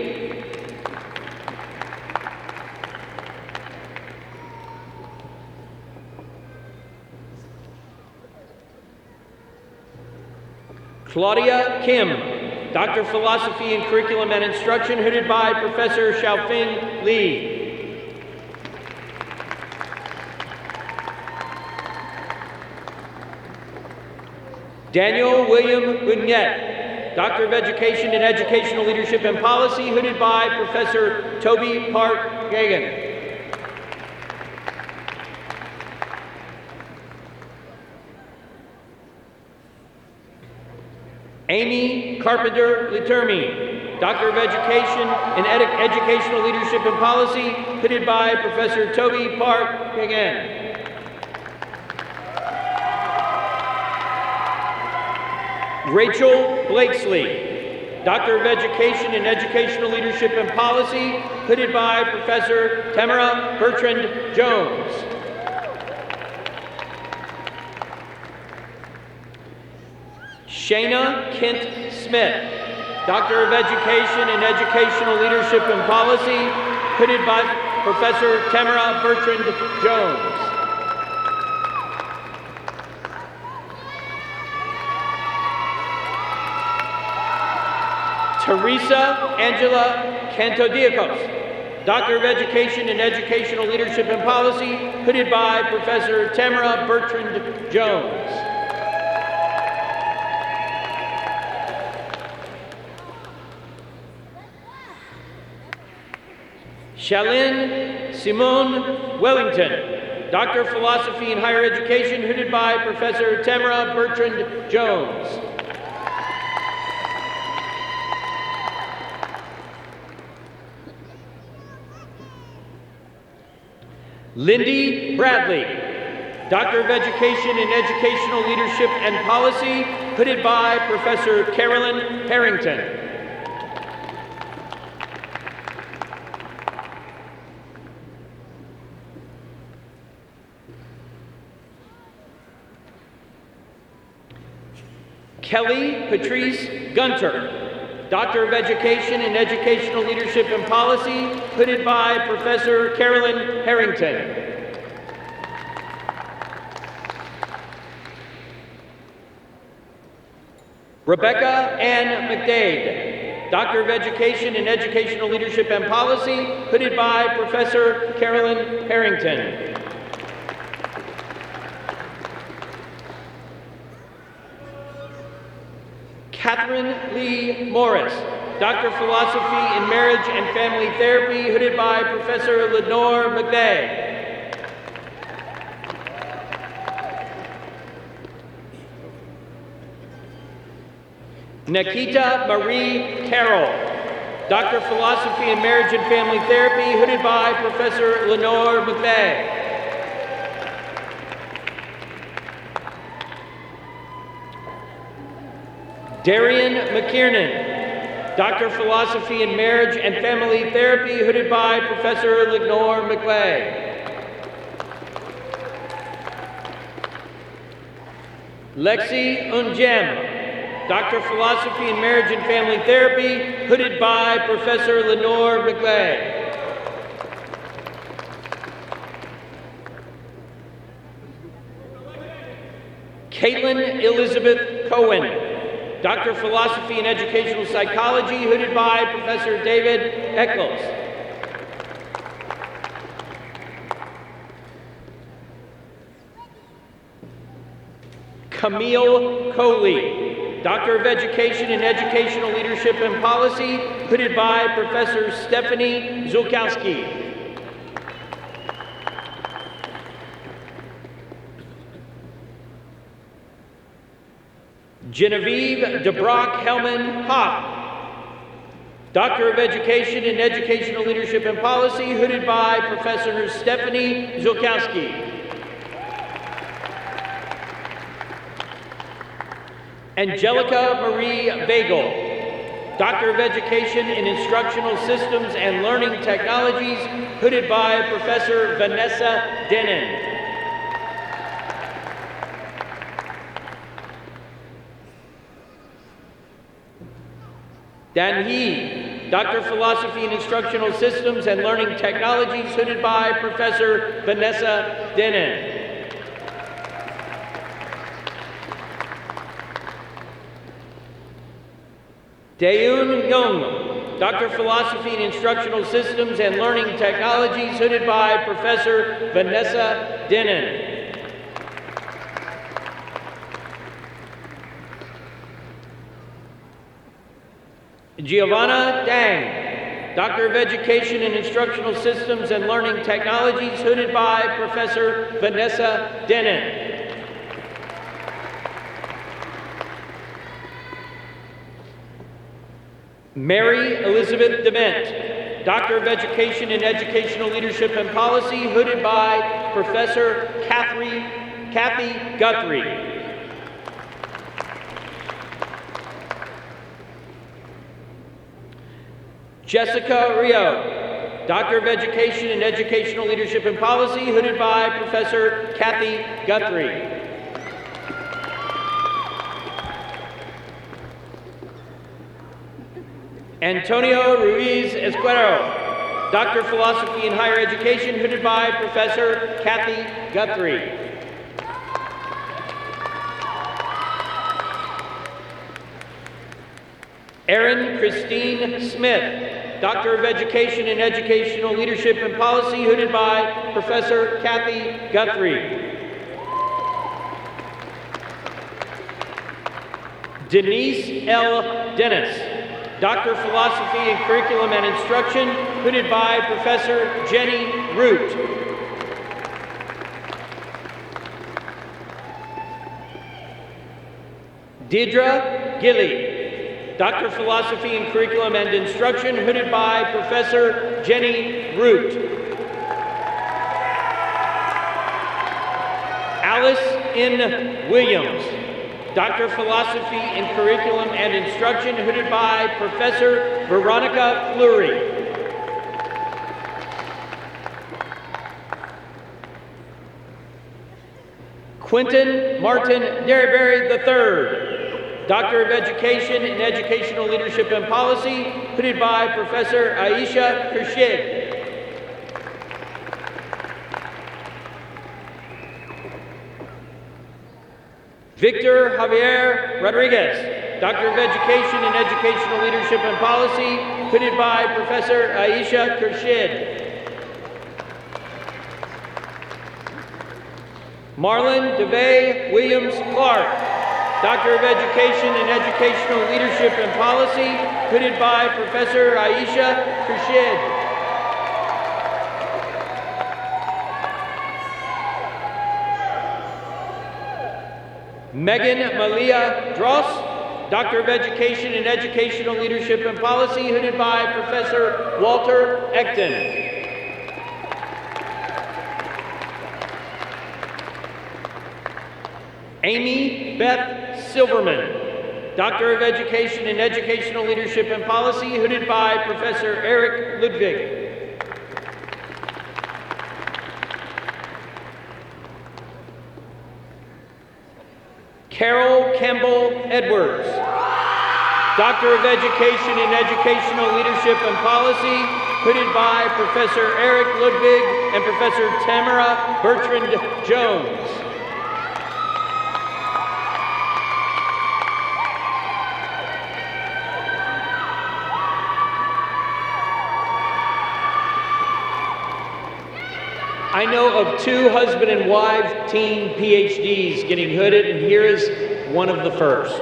Claudia Kim, Doctor of Philosophy and Curriculum and Instruction, hooded by Professor Xiaoping Li. Daniel William Bunyet, Doctor of Education and Educational Leadership and Policy, hooded by Professor Toby Park Gagan. Amy Carpenter Litermi, Doctor of Education and Educational Leadership and Policy, hooded by Professor Toby Park Gagan. Rachel Blakesley, Doctor of Education and Educational Leadership and Policy, hooded by Professor Tamara Bertrand Jones. Shayna Kent Smith, Doctor of Education and Educational Leadership and Policy, hooded by Professor Tamara Bertrand Jones. Teresa Angela Cantodiakos, Doctor of Education and Educational Leadership and Policy, hooded by Professor Tamara Bertrand Jones. Shalyn Simone Wellington, Doctor of Philosophy and Higher Education, hooded by Professor Tamara Bertrand Jones. Lindy Bradley, Doctor of Education and Educational Leadership and Policy, hooded by Professor Carolyn Harrington. Kelly Patrice Gunter, Doctor of Education and Educational Leadership and Policy, hooded by Professor Carolyn Harrington. Rebecca Ann McDade, Doctor of Education and Educational Leadership and Policy, hooded by Professor Carolyn Harrington. Catherine Lee Morris, Doctor of Philosophy in Marriage and Family Therapy, hooded by Professor Lenore McVeigh. Nikita Marie Carroll, Doctor of Philosophy in Marriage and Family Therapy, hooded by Professor Lenore McVeigh. Darian McKiernan, Doctor of Philosophy in Marriage and Family Therapy, hooded by Professor Lenore McVeigh. Lexi Unjem, Doctor of Philosophy in Marriage and Family Therapy, hooded by Professor Lenore McLeay. Caitlin Elizabeth Cohen, Doctor of Philosophy and Educational Psychology, hooded by Professor David Eccles. Camille Coley, Doctor of Education in Educational Leadership and Policy, hooded by Professor Stephanie Zulkowski. Genevieve DeBrock Hellman Hopp, Doctor of Education in Educational Leadership and Policy, hooded by Professor Stephanie Zulkowski. Angelica Marie Bagel, Doctor of Education in Instructional Systems and Learning Technologies, hooded by Professor Vanessa Denon. Dan He, Doctor of Philosophy in Instructional Systems and Learning Technologies, hooded by Professor Vanessa Denon. Daeun Young, Doctor of Philosophy in Instructional Systems and Learning Technologies, hooded by Professor Vanessa Denon. Giovanna Dang, Doctor of Education in Instructional Systems and Learning Technologies, hooded by Professor Vanessa Denon. Mary Elizabeth Dement, Doctor of Education in Educational Leadership and Policy, hooded by Professor Kathy Guthrie. Jessica Rio, Doctor of Education in Educational Leadership and Policy, hooded by Professor Kathy Guthrie. Antonio Ruiz Esquero, Doctor of Philosophy in Higher Education, hooded by Professor Kathy Guthrie. Erin Christine Smith, Doctor of Education in Educational Leadership and Policy, hooded by Professor Kathy Guthrie. Denise L. Dennis, Doctor of Philosophy in Curriculum and Instruction, hooded by Professor Jenny Root. Deidre Gilly, Doctor of Philosophy in Curriculum and Instruction, hooded by Professor Jenny Root. Alice N. Williams, Doctor of Philosophy in Curriculum and Instruction, hooded by Professor Veronica Fleury. Quentin Martin Derryberry III, Doctor of Education in Educational Leadership and Policy, hooded by Professor Aisha Khurshid. Victor Javier Rodriguez, Doctor of Education in Educational Leadership and Policy, hooded by Professor Aisha Khurshid. Marlon DeVay Williams Clark, Doctor of Education in Educational Leadership and Policy, hooded by Professor Aisha Khurshid. Megan Malia Dross, Doctor of Education in Educational Leadership and Policy, hooded by Professor Walter Ecton. Amy Beth Silverman, Doctor of Education in Educational Leadership and Policy, hooded by Professor Eric Ludwig. Carol Campbell Edwards, Doctor of Education in Educational Leadership and Policy, hooded by Professor Eric Ludwig and Professor Tamara Bertrand Jones. I know of 2 husband and wife teen PhDs getting hooded, and here is one of the first.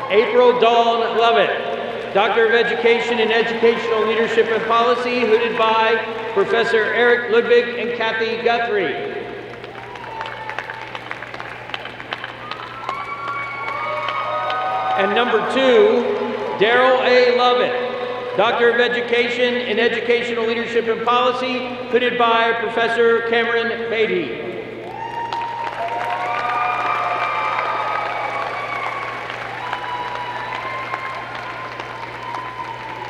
April Dawn Lovett, Doctor of Education in Educational Leadership and Policy, hooded by Professor Eric Ludwig and Kathy Guthrie. And number 2, Daryl A. Lovett, Doctor of Education in Educational Leadership and Policy, hooded by Professor Cameron Beatty.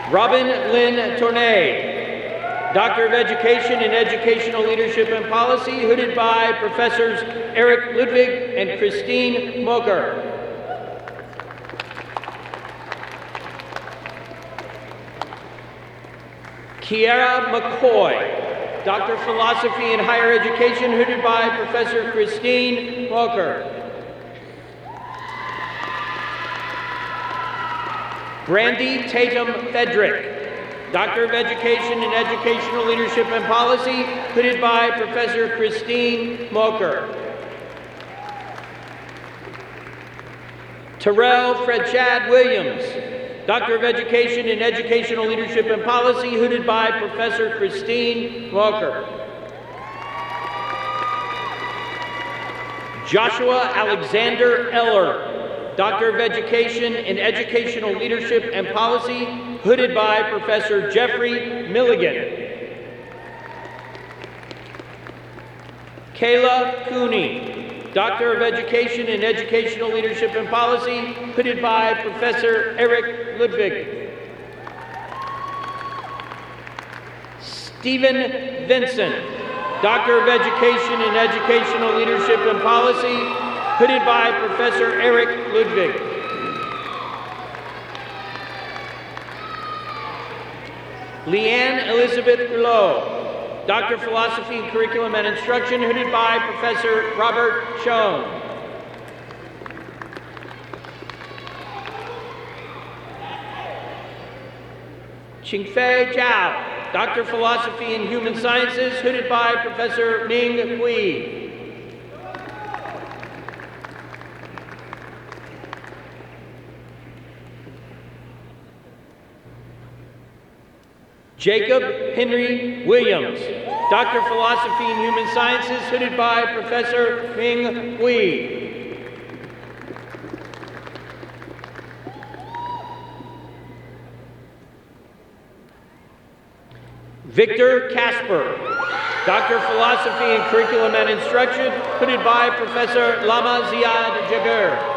Robin Lynn Tournay, Doctor of Education in Educational Leadership and Policy, hooded by Professors Eric Ludwig and Christine Mocher. Kiara McCoy, Doctor of Philosophy in Higher Education, hooded by Professor Christine Mocher. Brandy Tatum Fedrick, Doctor of Education in Educational Leadership and Policy, hooded by Professor Christine Mocher. Terrell Fredchad Williams, Doctor of Education in Educational Leadership and Policy, hooded by Professor Christine Mocher. Joshua Alexander Eller, Doctor of Education in Educational Leadership and Policy, hooded by Professor Jeffrey Milligan. Kayla Cooney, Doctor of Education in Educational Leadership and Policy, hooded by Professor Eric Ludwig. Stephen Vincent, Doctor of Education in Educational Leadership and Policy, hooded by Professor Eric Ludwig. Leanne Elizabeth Lowe, Doctor of Philosophy in Curriculum and Instruction, hooded by Professor Robert Schoen. Qingfei Zhao, Doctor of Philosophy in Human Sciences, hooded by Professor Ming Hui. Jacob Henry Williams, Doctor of Philosophy in Human Sciences, hooded by Professor Ming Hui. Victor Casper, Doctor of Philosophy in Curriculum and Instruction, hooded by Professor Lama Ziad Jagir.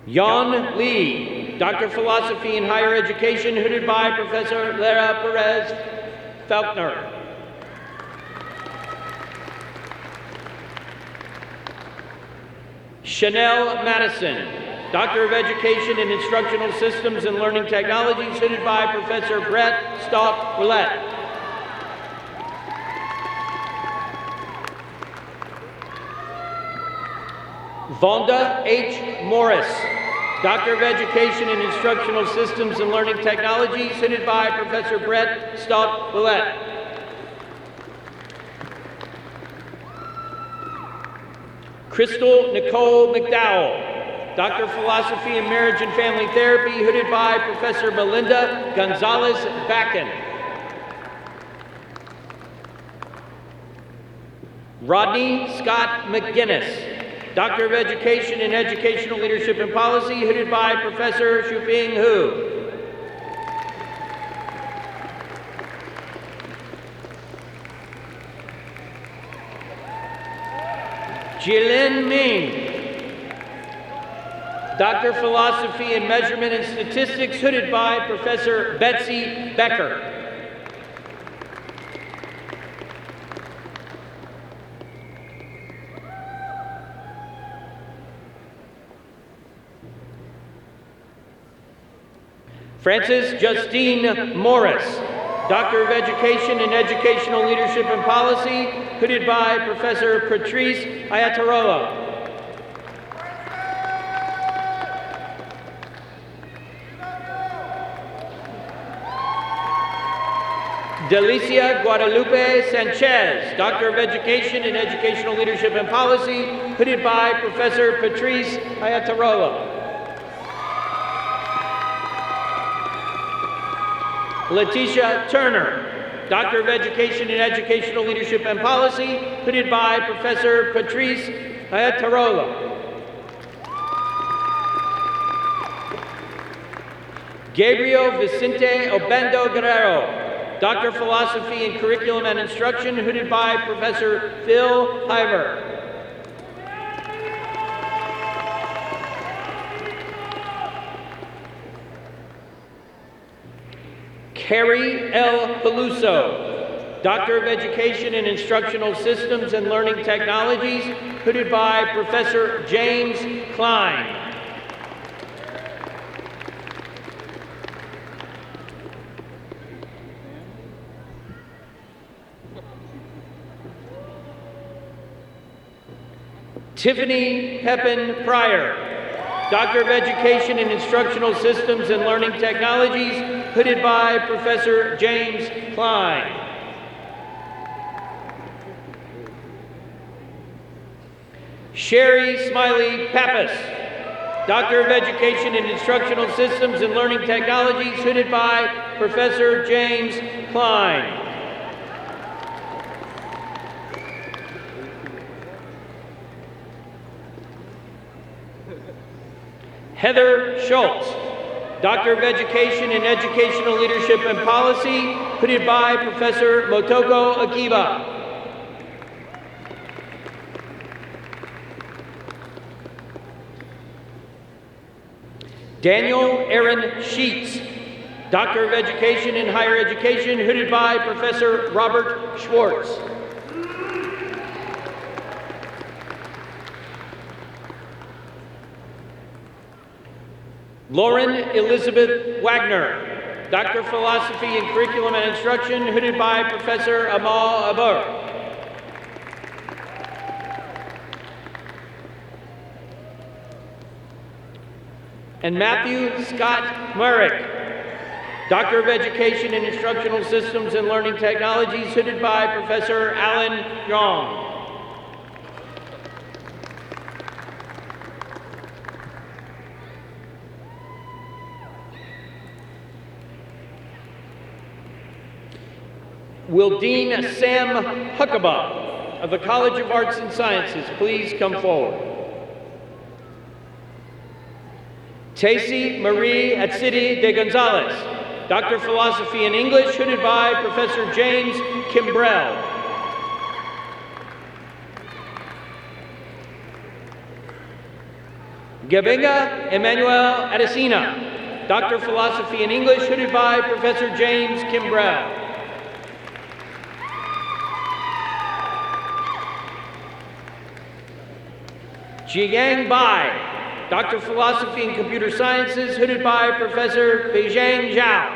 Yan Lee, Doctor of Philosophy in Higher Education, hooded by Professor Lara Perez Faulkner. Chanel Madison, Doctor of Education in Instructional Systems and Learning Technologies, hooded by Professor Brett Stock-Willett. Vonda H. Morris, Doctor of Education in Instructional Systems and Learning Technologies, hooded by Professor Brett Stock-Willett. Crystal Nicole McDowell, Doctor of Philosophy in Marriage and Family Therapy, hooded by Professor Melinda Gonzalez-Backen. Rodney Scott McGinnis, Doctor of Education in Educational Leadership and Policy, hooded by Professor Shuping Hu. Jilin Ming, Doctor of Philosophy in Measurement and Statistics, hooded by Professor Betsy Becker. Frances Justine Morris, Doctor of Education in Educational Leadership and Policy, hooded by Professor Patrice Ayatarolo. Delicia Guadalupe Sanchez, Doctor of Education in Educational Leadership and Policy, hooded by Professor Patrice Ayatarolo. Letitia Turner, Doctor of Education in Educational Leadership and Policy, hooded by Professor Patrice Ayatarolo. Gabriel Vicente Obando Guerrero, Doctor of Philosophy in Curriculum and Instruction, hooded by Professor Phil Hiver. Carrie L. Peluso, Doctor of Education in Instructional Systems and Learning Technologies, hooded by Professor James Klein. Tiffany Pepin Pryor, Doctor of Education in Instructional Systems and Learning Technologies, hooded by Professor James Klein. Sherry Smiley Pappas, Doctor of Education in Instructional Systems and Learning Technologies, hooded by Professor James Klein. Heather Schultz, Doctor of Education in Educational Leadership and Policy, hooded by Professor Motoko Akiba. Daniel Aaron Sheets, Doctor of Education in Higher Education, hooded by Professor Robert Schwartz. Lauren Elizabeth Wagner, Doctor of Philosophy in Curriculum and Instruction, hooded by Professor Amal Abur. And Matthew Scott Merrick, Doctor of Education in Instructional Systems and Learning Technologies, hooded by Professor Alan Yong. Will Dean Sam Huckabee of the College of Arts and Sciences please come forward? Tacey Marie Atsidi de Gonzalez, Doctor of Philosophy in English, hooded by Professor James Kimbrell. Gabenga Emmanuel Adesina, Doctor of Philosophy in English, hooded by Professor James Kimbrell. Jiang Bai, Doctor of Philosophy in Computer Sciences, hooded by Professor Beijing Zhao.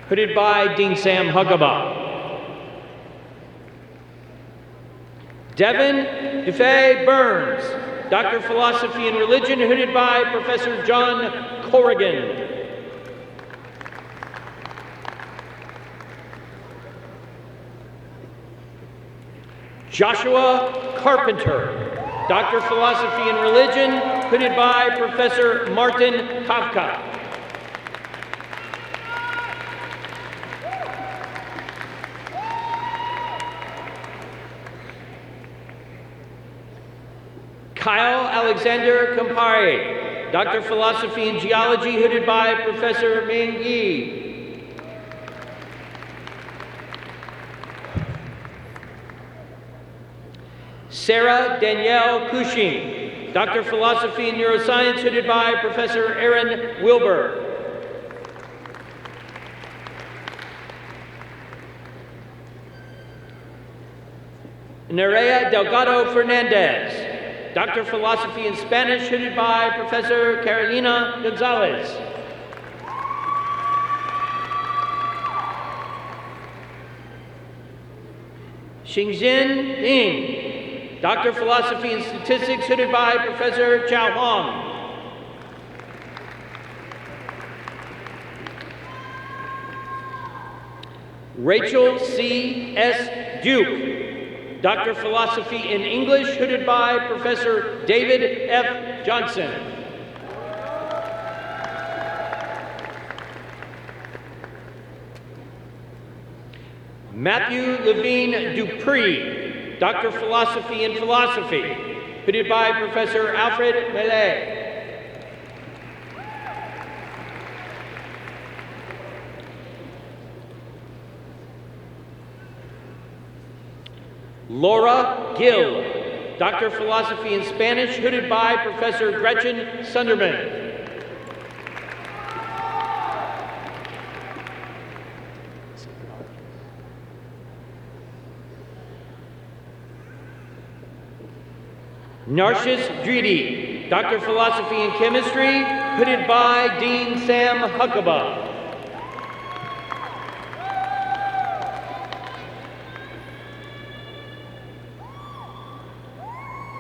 Hooded by Dean Sam Huckabee. Devin Defay Burns, Doctor of Philosophy in Religion, hooded by Professor John Corrigan. Joshua Carpenter, Doctor of Philosophy in Religion, hooded by Professor Martin Kafka. Kyle Alexander Campari, Doctor of Philosophy in Geology, hooded by Professor Ming Yi. Sarah Danielle Cushing, Doctor of Philosophy and Neuroscience, hooded by Professor Aaron Wilbur. Nerea Delgado Fernandez, Doctor of Philosophy in Spanish, hooded by Professor Carolina Gonzalez. Xingjin Ding, Doctor of Philosophy in Statistics, hooded by Professor Chao Huang. Rachel C. S. Duke, Doctor of Philosophy in English, hooded by Professor David F. Johnson. Matthew Levine Dupree, Doctor of Philosophy in Philosophy, hooded by Professor Alfred Millet. Laura Gill, Doctor of Philosophy in Spanish, hooded by Professor Gretchen Sunderman. Narcissus Dridi, Doctor of Philosophy in Chemistry, hooded by Dean Sam Huckabee.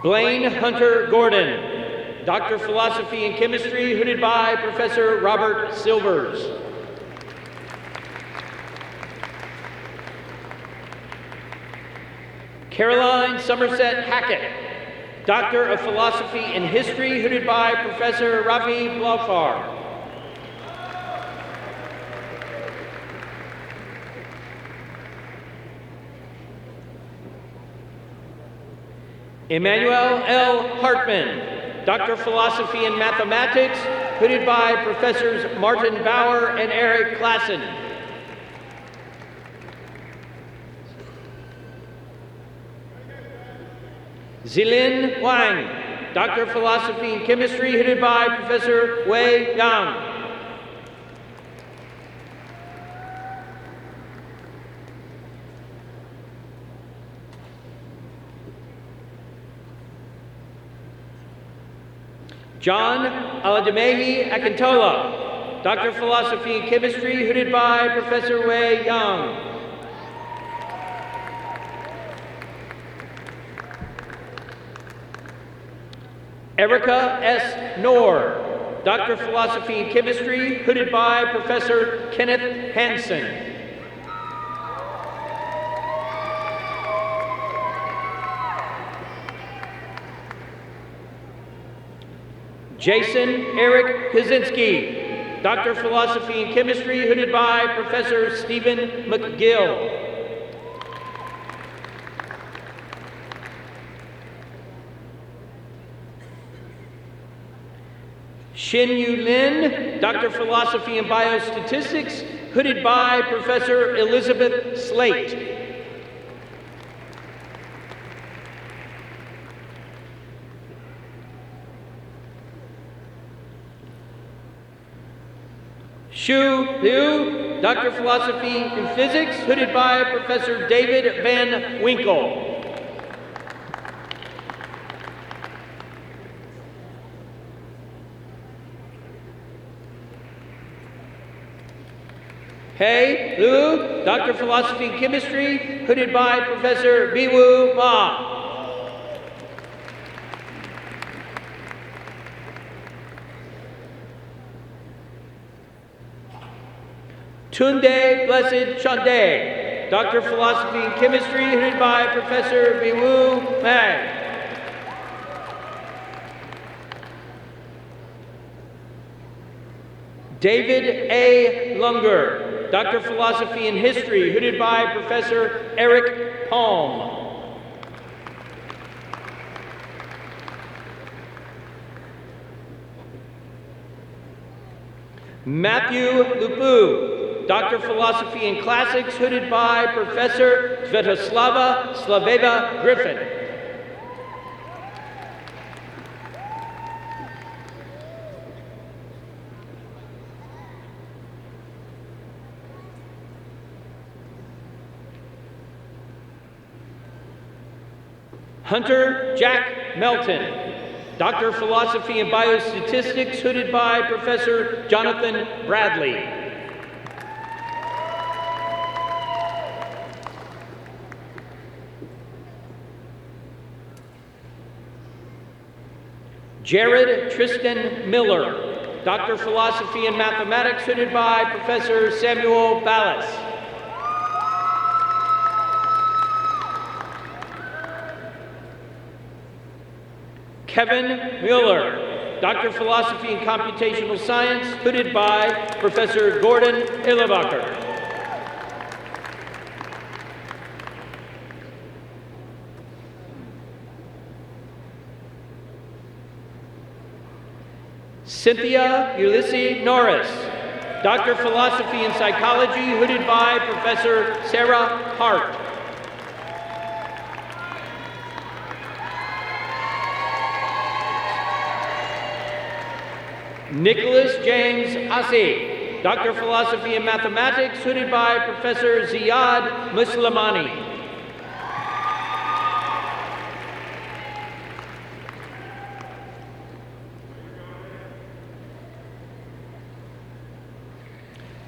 Blaine Hunter Gordon, Doctor of Philosophy in Chemistry, hooded by Professor Robert Silvers. Caroline Somerset Hackett, Doctor of Philosophy in History, hooded by Professor Ravi Blofar. Emmanuel L. Hartman, Doctor of Philosophy in Mathematics, hooded by Professors Martin Bauer and Eric Klassen. Zilin Wang, Doctor of Philosophy in Chemistry, headed by Professor Wei Yang. John Alademehi Akintola, Doctor of Philosophy in Chemistry, headed by Professor Wei Yang. Erica S. Knorr, Doctor of Philosophy in Chemistry, hooded by Professor Kenneth Hansen. Jason Eric Kaczynski, Doctor of Philosophy in Chemistry, hooded by Professor Stephen McGill. Xin-Yu Lin, Doctor of Philosophy in Biostatistics, hooded by Professor Elizabeth Slate. Xu Liu, Doctor of Philosophy in Physics, hooded by Professor David Van Winkle. Hei Liu, Doctor of Philosophy in Chemistry, hooded by Professor Biwu Ma. Tunde Blessed Chande, Doctor of Philosophy in Chemistry, headed by Professor Biwu Mag. David A. Lunger, Doctor of Philosophy in History, headed by Professor Eric Palm. Matthew Lupu, Doctor of Philosophy in Classics, hooded by Professor Svetoslava Slaveva Griffin. Hunter Jack Melton, Doctor of Philosophy and Biostatistics, hooded by Professor Jonathan Bradley. Jared Tristan Miller, Doctor of Philosophy and Mathematics, hooded by Professor Samuel Ballas. Kevin Mueller, Doctor of Philosophy and Computational Science, hooded by Professor Gordon Hillebacher. Cynthia Ulysses Norris, Doctor of Philosophy and Psychology, hooded by Professor Sarah Hart. Nicholas James Assi, Doctor of Philosophy and Mathematics, hooded by Professor Ziad Muslimani.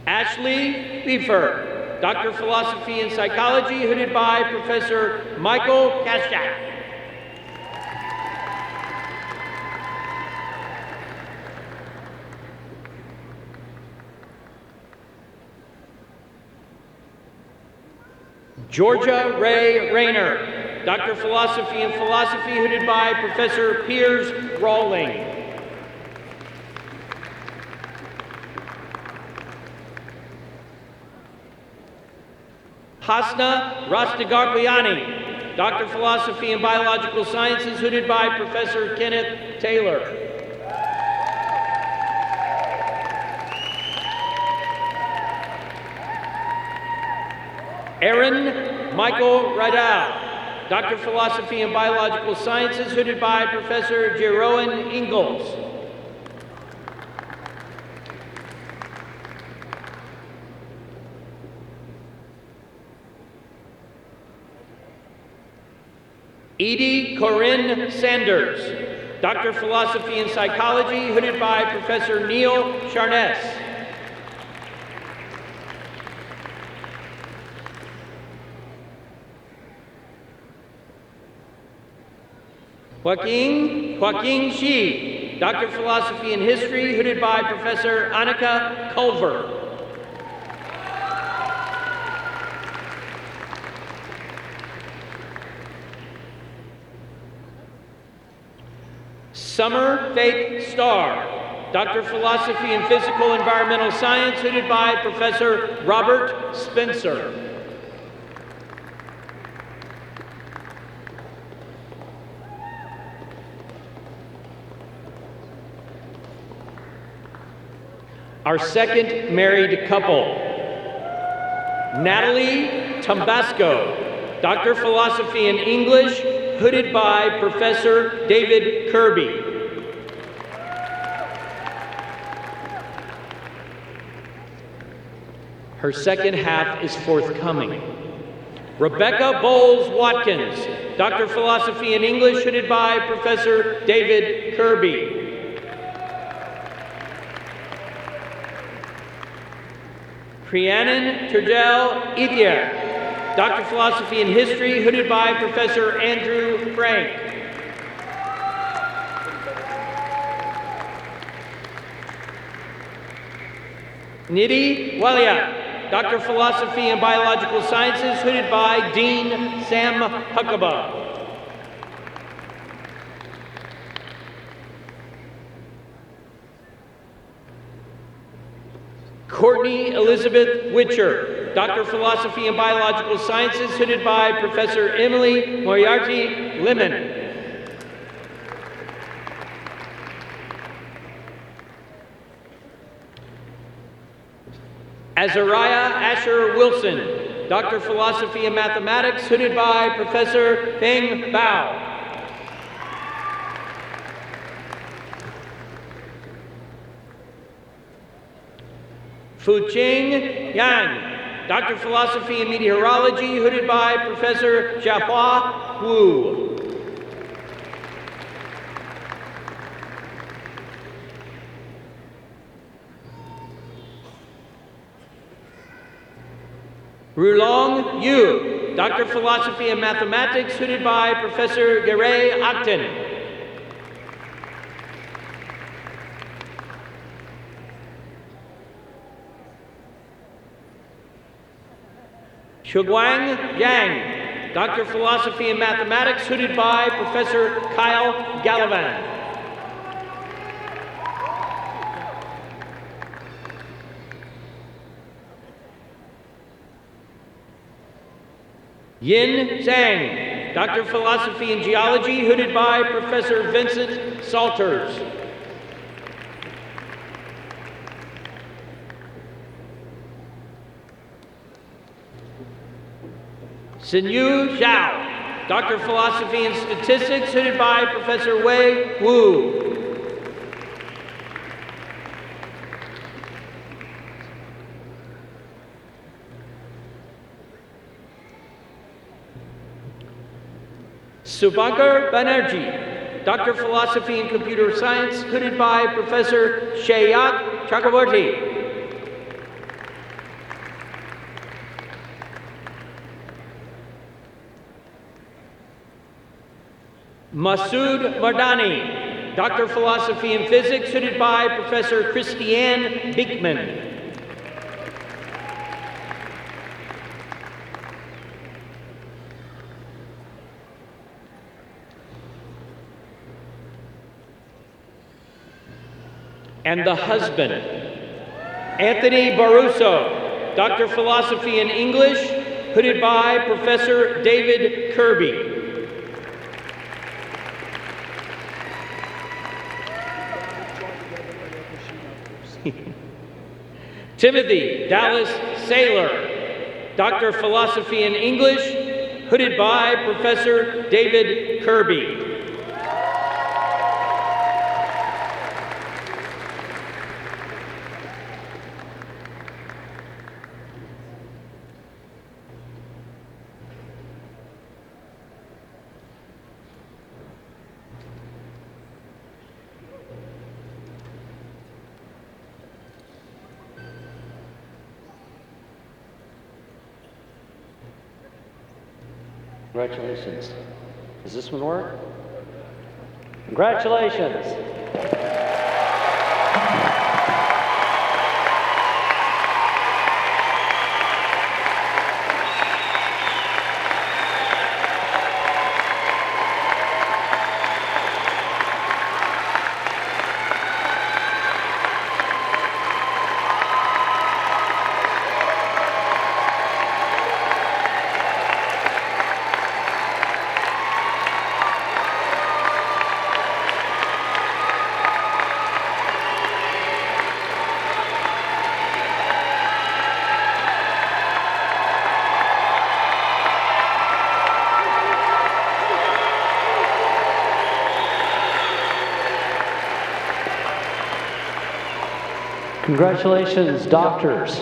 Ashley Beefer, Doctor of Philosophy and Psychology, hooded by Professor Michael Kashak. Georgia Ray Rayner, Doctor of Philosophy and Philosophy, hooded by Professor Piers Rawling. Hasna Rastagarpiani, Doctor of Philosophy and Biological Sciences, hooded by Professor Kenneth Taylor. Aaron Michael Rydell, Doctor of Philosophy and Biological Sciences, hooded by Professor Jeroen Ingalls. Edie Corinne Sanders, Doctor of Philosophy and Psychology, hooded by Professor Neil Charnes. Joaquin Shi, Doctor of Philosophy and History, hooded by Professor Annika Culver. Summer Faith Starr, Doctor of Philosophy and Physical Environmental Science, hooded by Professor Robert Spencer. Our second married couple, Natalie Tambasco, Doctor of Philosophy and English, hooded by Professor David Kirby. Her second half is forthcoming. Rebecca Bowles Watkins, Doctor of Philosophy and English, hooded by Professor David Kirby. Rhiannon Turdell Ethier, Doctor of Philosophy and History, hooded by Professor Andrew Frank. Nidhi Walia, Doctor of Philosophy and Biological Sciences, hooded by Dean Sam Huckabee. Courtney Elizabeth Witcher, Doctor of Philosophy and Biological Sciences, hooded by Professor Emily Moriarty Lemon. Azariah Asher Wilson, Doctor of Philosophy and Mathematics, hooded by Professor Peng Bao. Fuqing Yang, Doctor of Philosophy and Meteorology, hooded by Professor Jiahua Wu. Rulong Yu, Doctor of Philosophy and Mathematics, hooded by Professor Garay Akten. Shuguang Yang, Doctor of Philosophy and Mathematics, hooded by Professor Kyle Gallivan. Yin Zhang, Doctor of Philosophy and Geology, hooded by Professor Vincent Salters. Sinyu Zhao, Doctor of Philosophy and Statistics, hooded by Professor Wei Wu. Subhankar Banerjee, Doctor of Philosophy and Computer Science, hooded by Professor Shayak Chakraborty. Masood Mardani, Doctor of Philosophy and Physics, hooded by Professor Christiane Beekman. And the husband, Anthony Baruso, Doctor of Philosophy and English, hooded by Professor David Kirby. Timothy Dallas Saylor, Doctor of Philosophy and English, hooded by Professor David Kirby. Congratulations. Does this one work? Congratulations. Congratulations, doctors.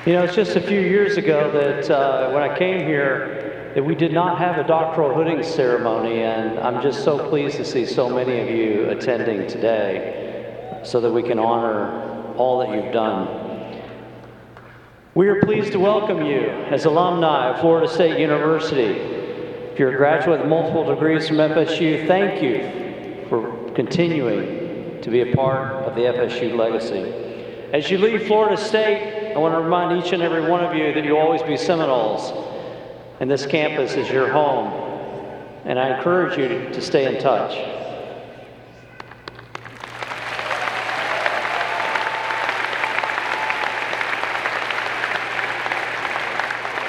You know, it's just a few years ago that when I came here, that we did not have a doctoral hooding ceremony, and I'm just so pleased to see so many of you attending today so that we can honor all that you've done. We are pleased to welcome you as alumni of Florida State University. If you're a graduate with multiple degrees from FSU, thank you for continuing to be a part of the FSU legacy. As you leave Florida State, I want to remind each and every one of you that you'll always be Seminoles, and this campus is your home, and I encourage you to stay in touch.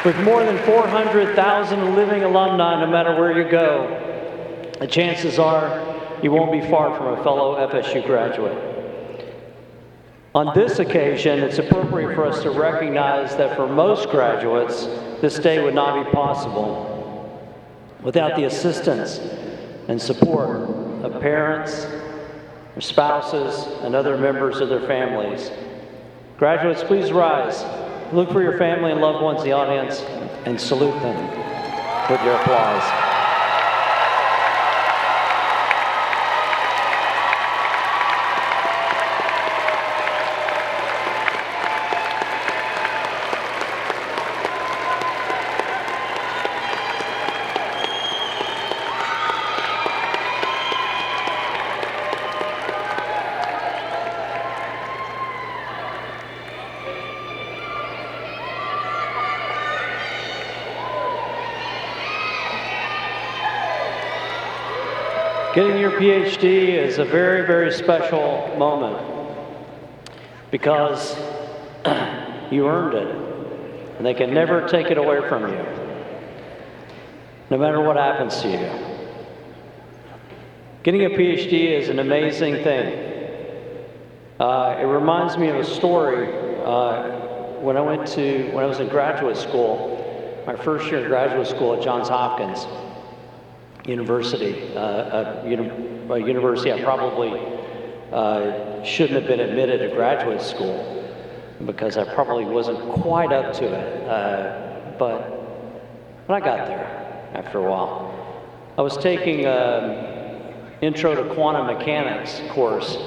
With more than 400,000 living alumni, no matter where you go, the chances are you won't be far from a fellow FSU graduate. On this occasion, it's appropriate for us to recognize that for most graduates, this day would not be possible without the assistance and support of parents, their spouses, and other members of their families. Graduates, please rise. Look for your family and loved ones in the audience and salute them with your applause. Getting your PhD is a very, very special moment because you earned it, and they can never take it away from you, no matter what happens to you. Getting a PhD is an amazing thing. It reminds me of a story when I was in graduate school, my first year in graduate school at Johns Hopkins University, a university I probably shouldn't have been admitted to graduate school because I probably wasn't quite up to it, but I got there after a while. I was taking Intro to Quantum Mechanics course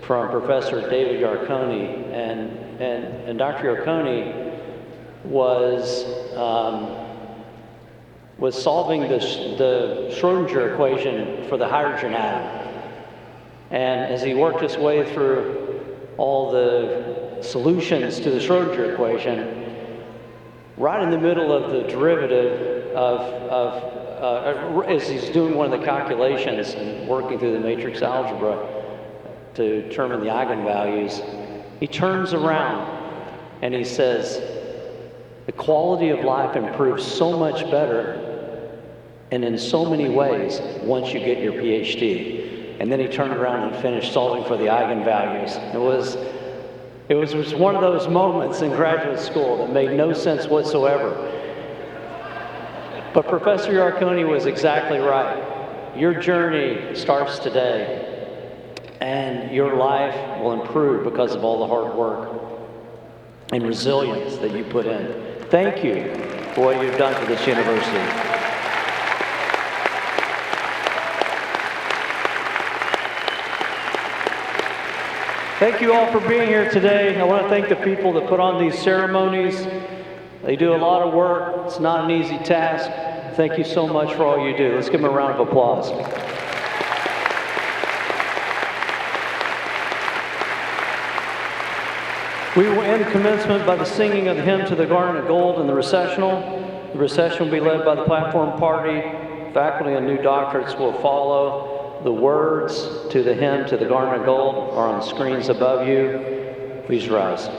from Professor David Yarkoni, and Dr. Yarkoni was solving the Schrodinger equation for the hydrogen atom. And as he worked his way through all the solutions to the Schrodinger equation, right in the middle of the derivative as he's doing one of the calculations and working through the matrix algebra to determine the eigenvalues, he turns around and he says, the quality of life improves so much better and in so many ways once you get your PhD. And then he turned around and finished solving for the eigenvalues. It was just one of those moments in graduate school that made no sense whatsoever. But Professor Yarkoni was exactly right. Your journey starts today, and your life will improve because of all the hard work and resilience that you put in. Thank you for what you've done for this university. Thank you all for being here today. I want to thank the people that put on these ceremonies. They do a lot of work. It's not an easy task. Thank you so much for all you do. Let's give them a round of applause. We will end commencement by the singing of the hymn to the Garden of Gold in the recessional. The recession will be led by the platform party. Faculty and new doctorates will follow. The words to the hymn to the Garden of Gold are on screens above you. Please rise.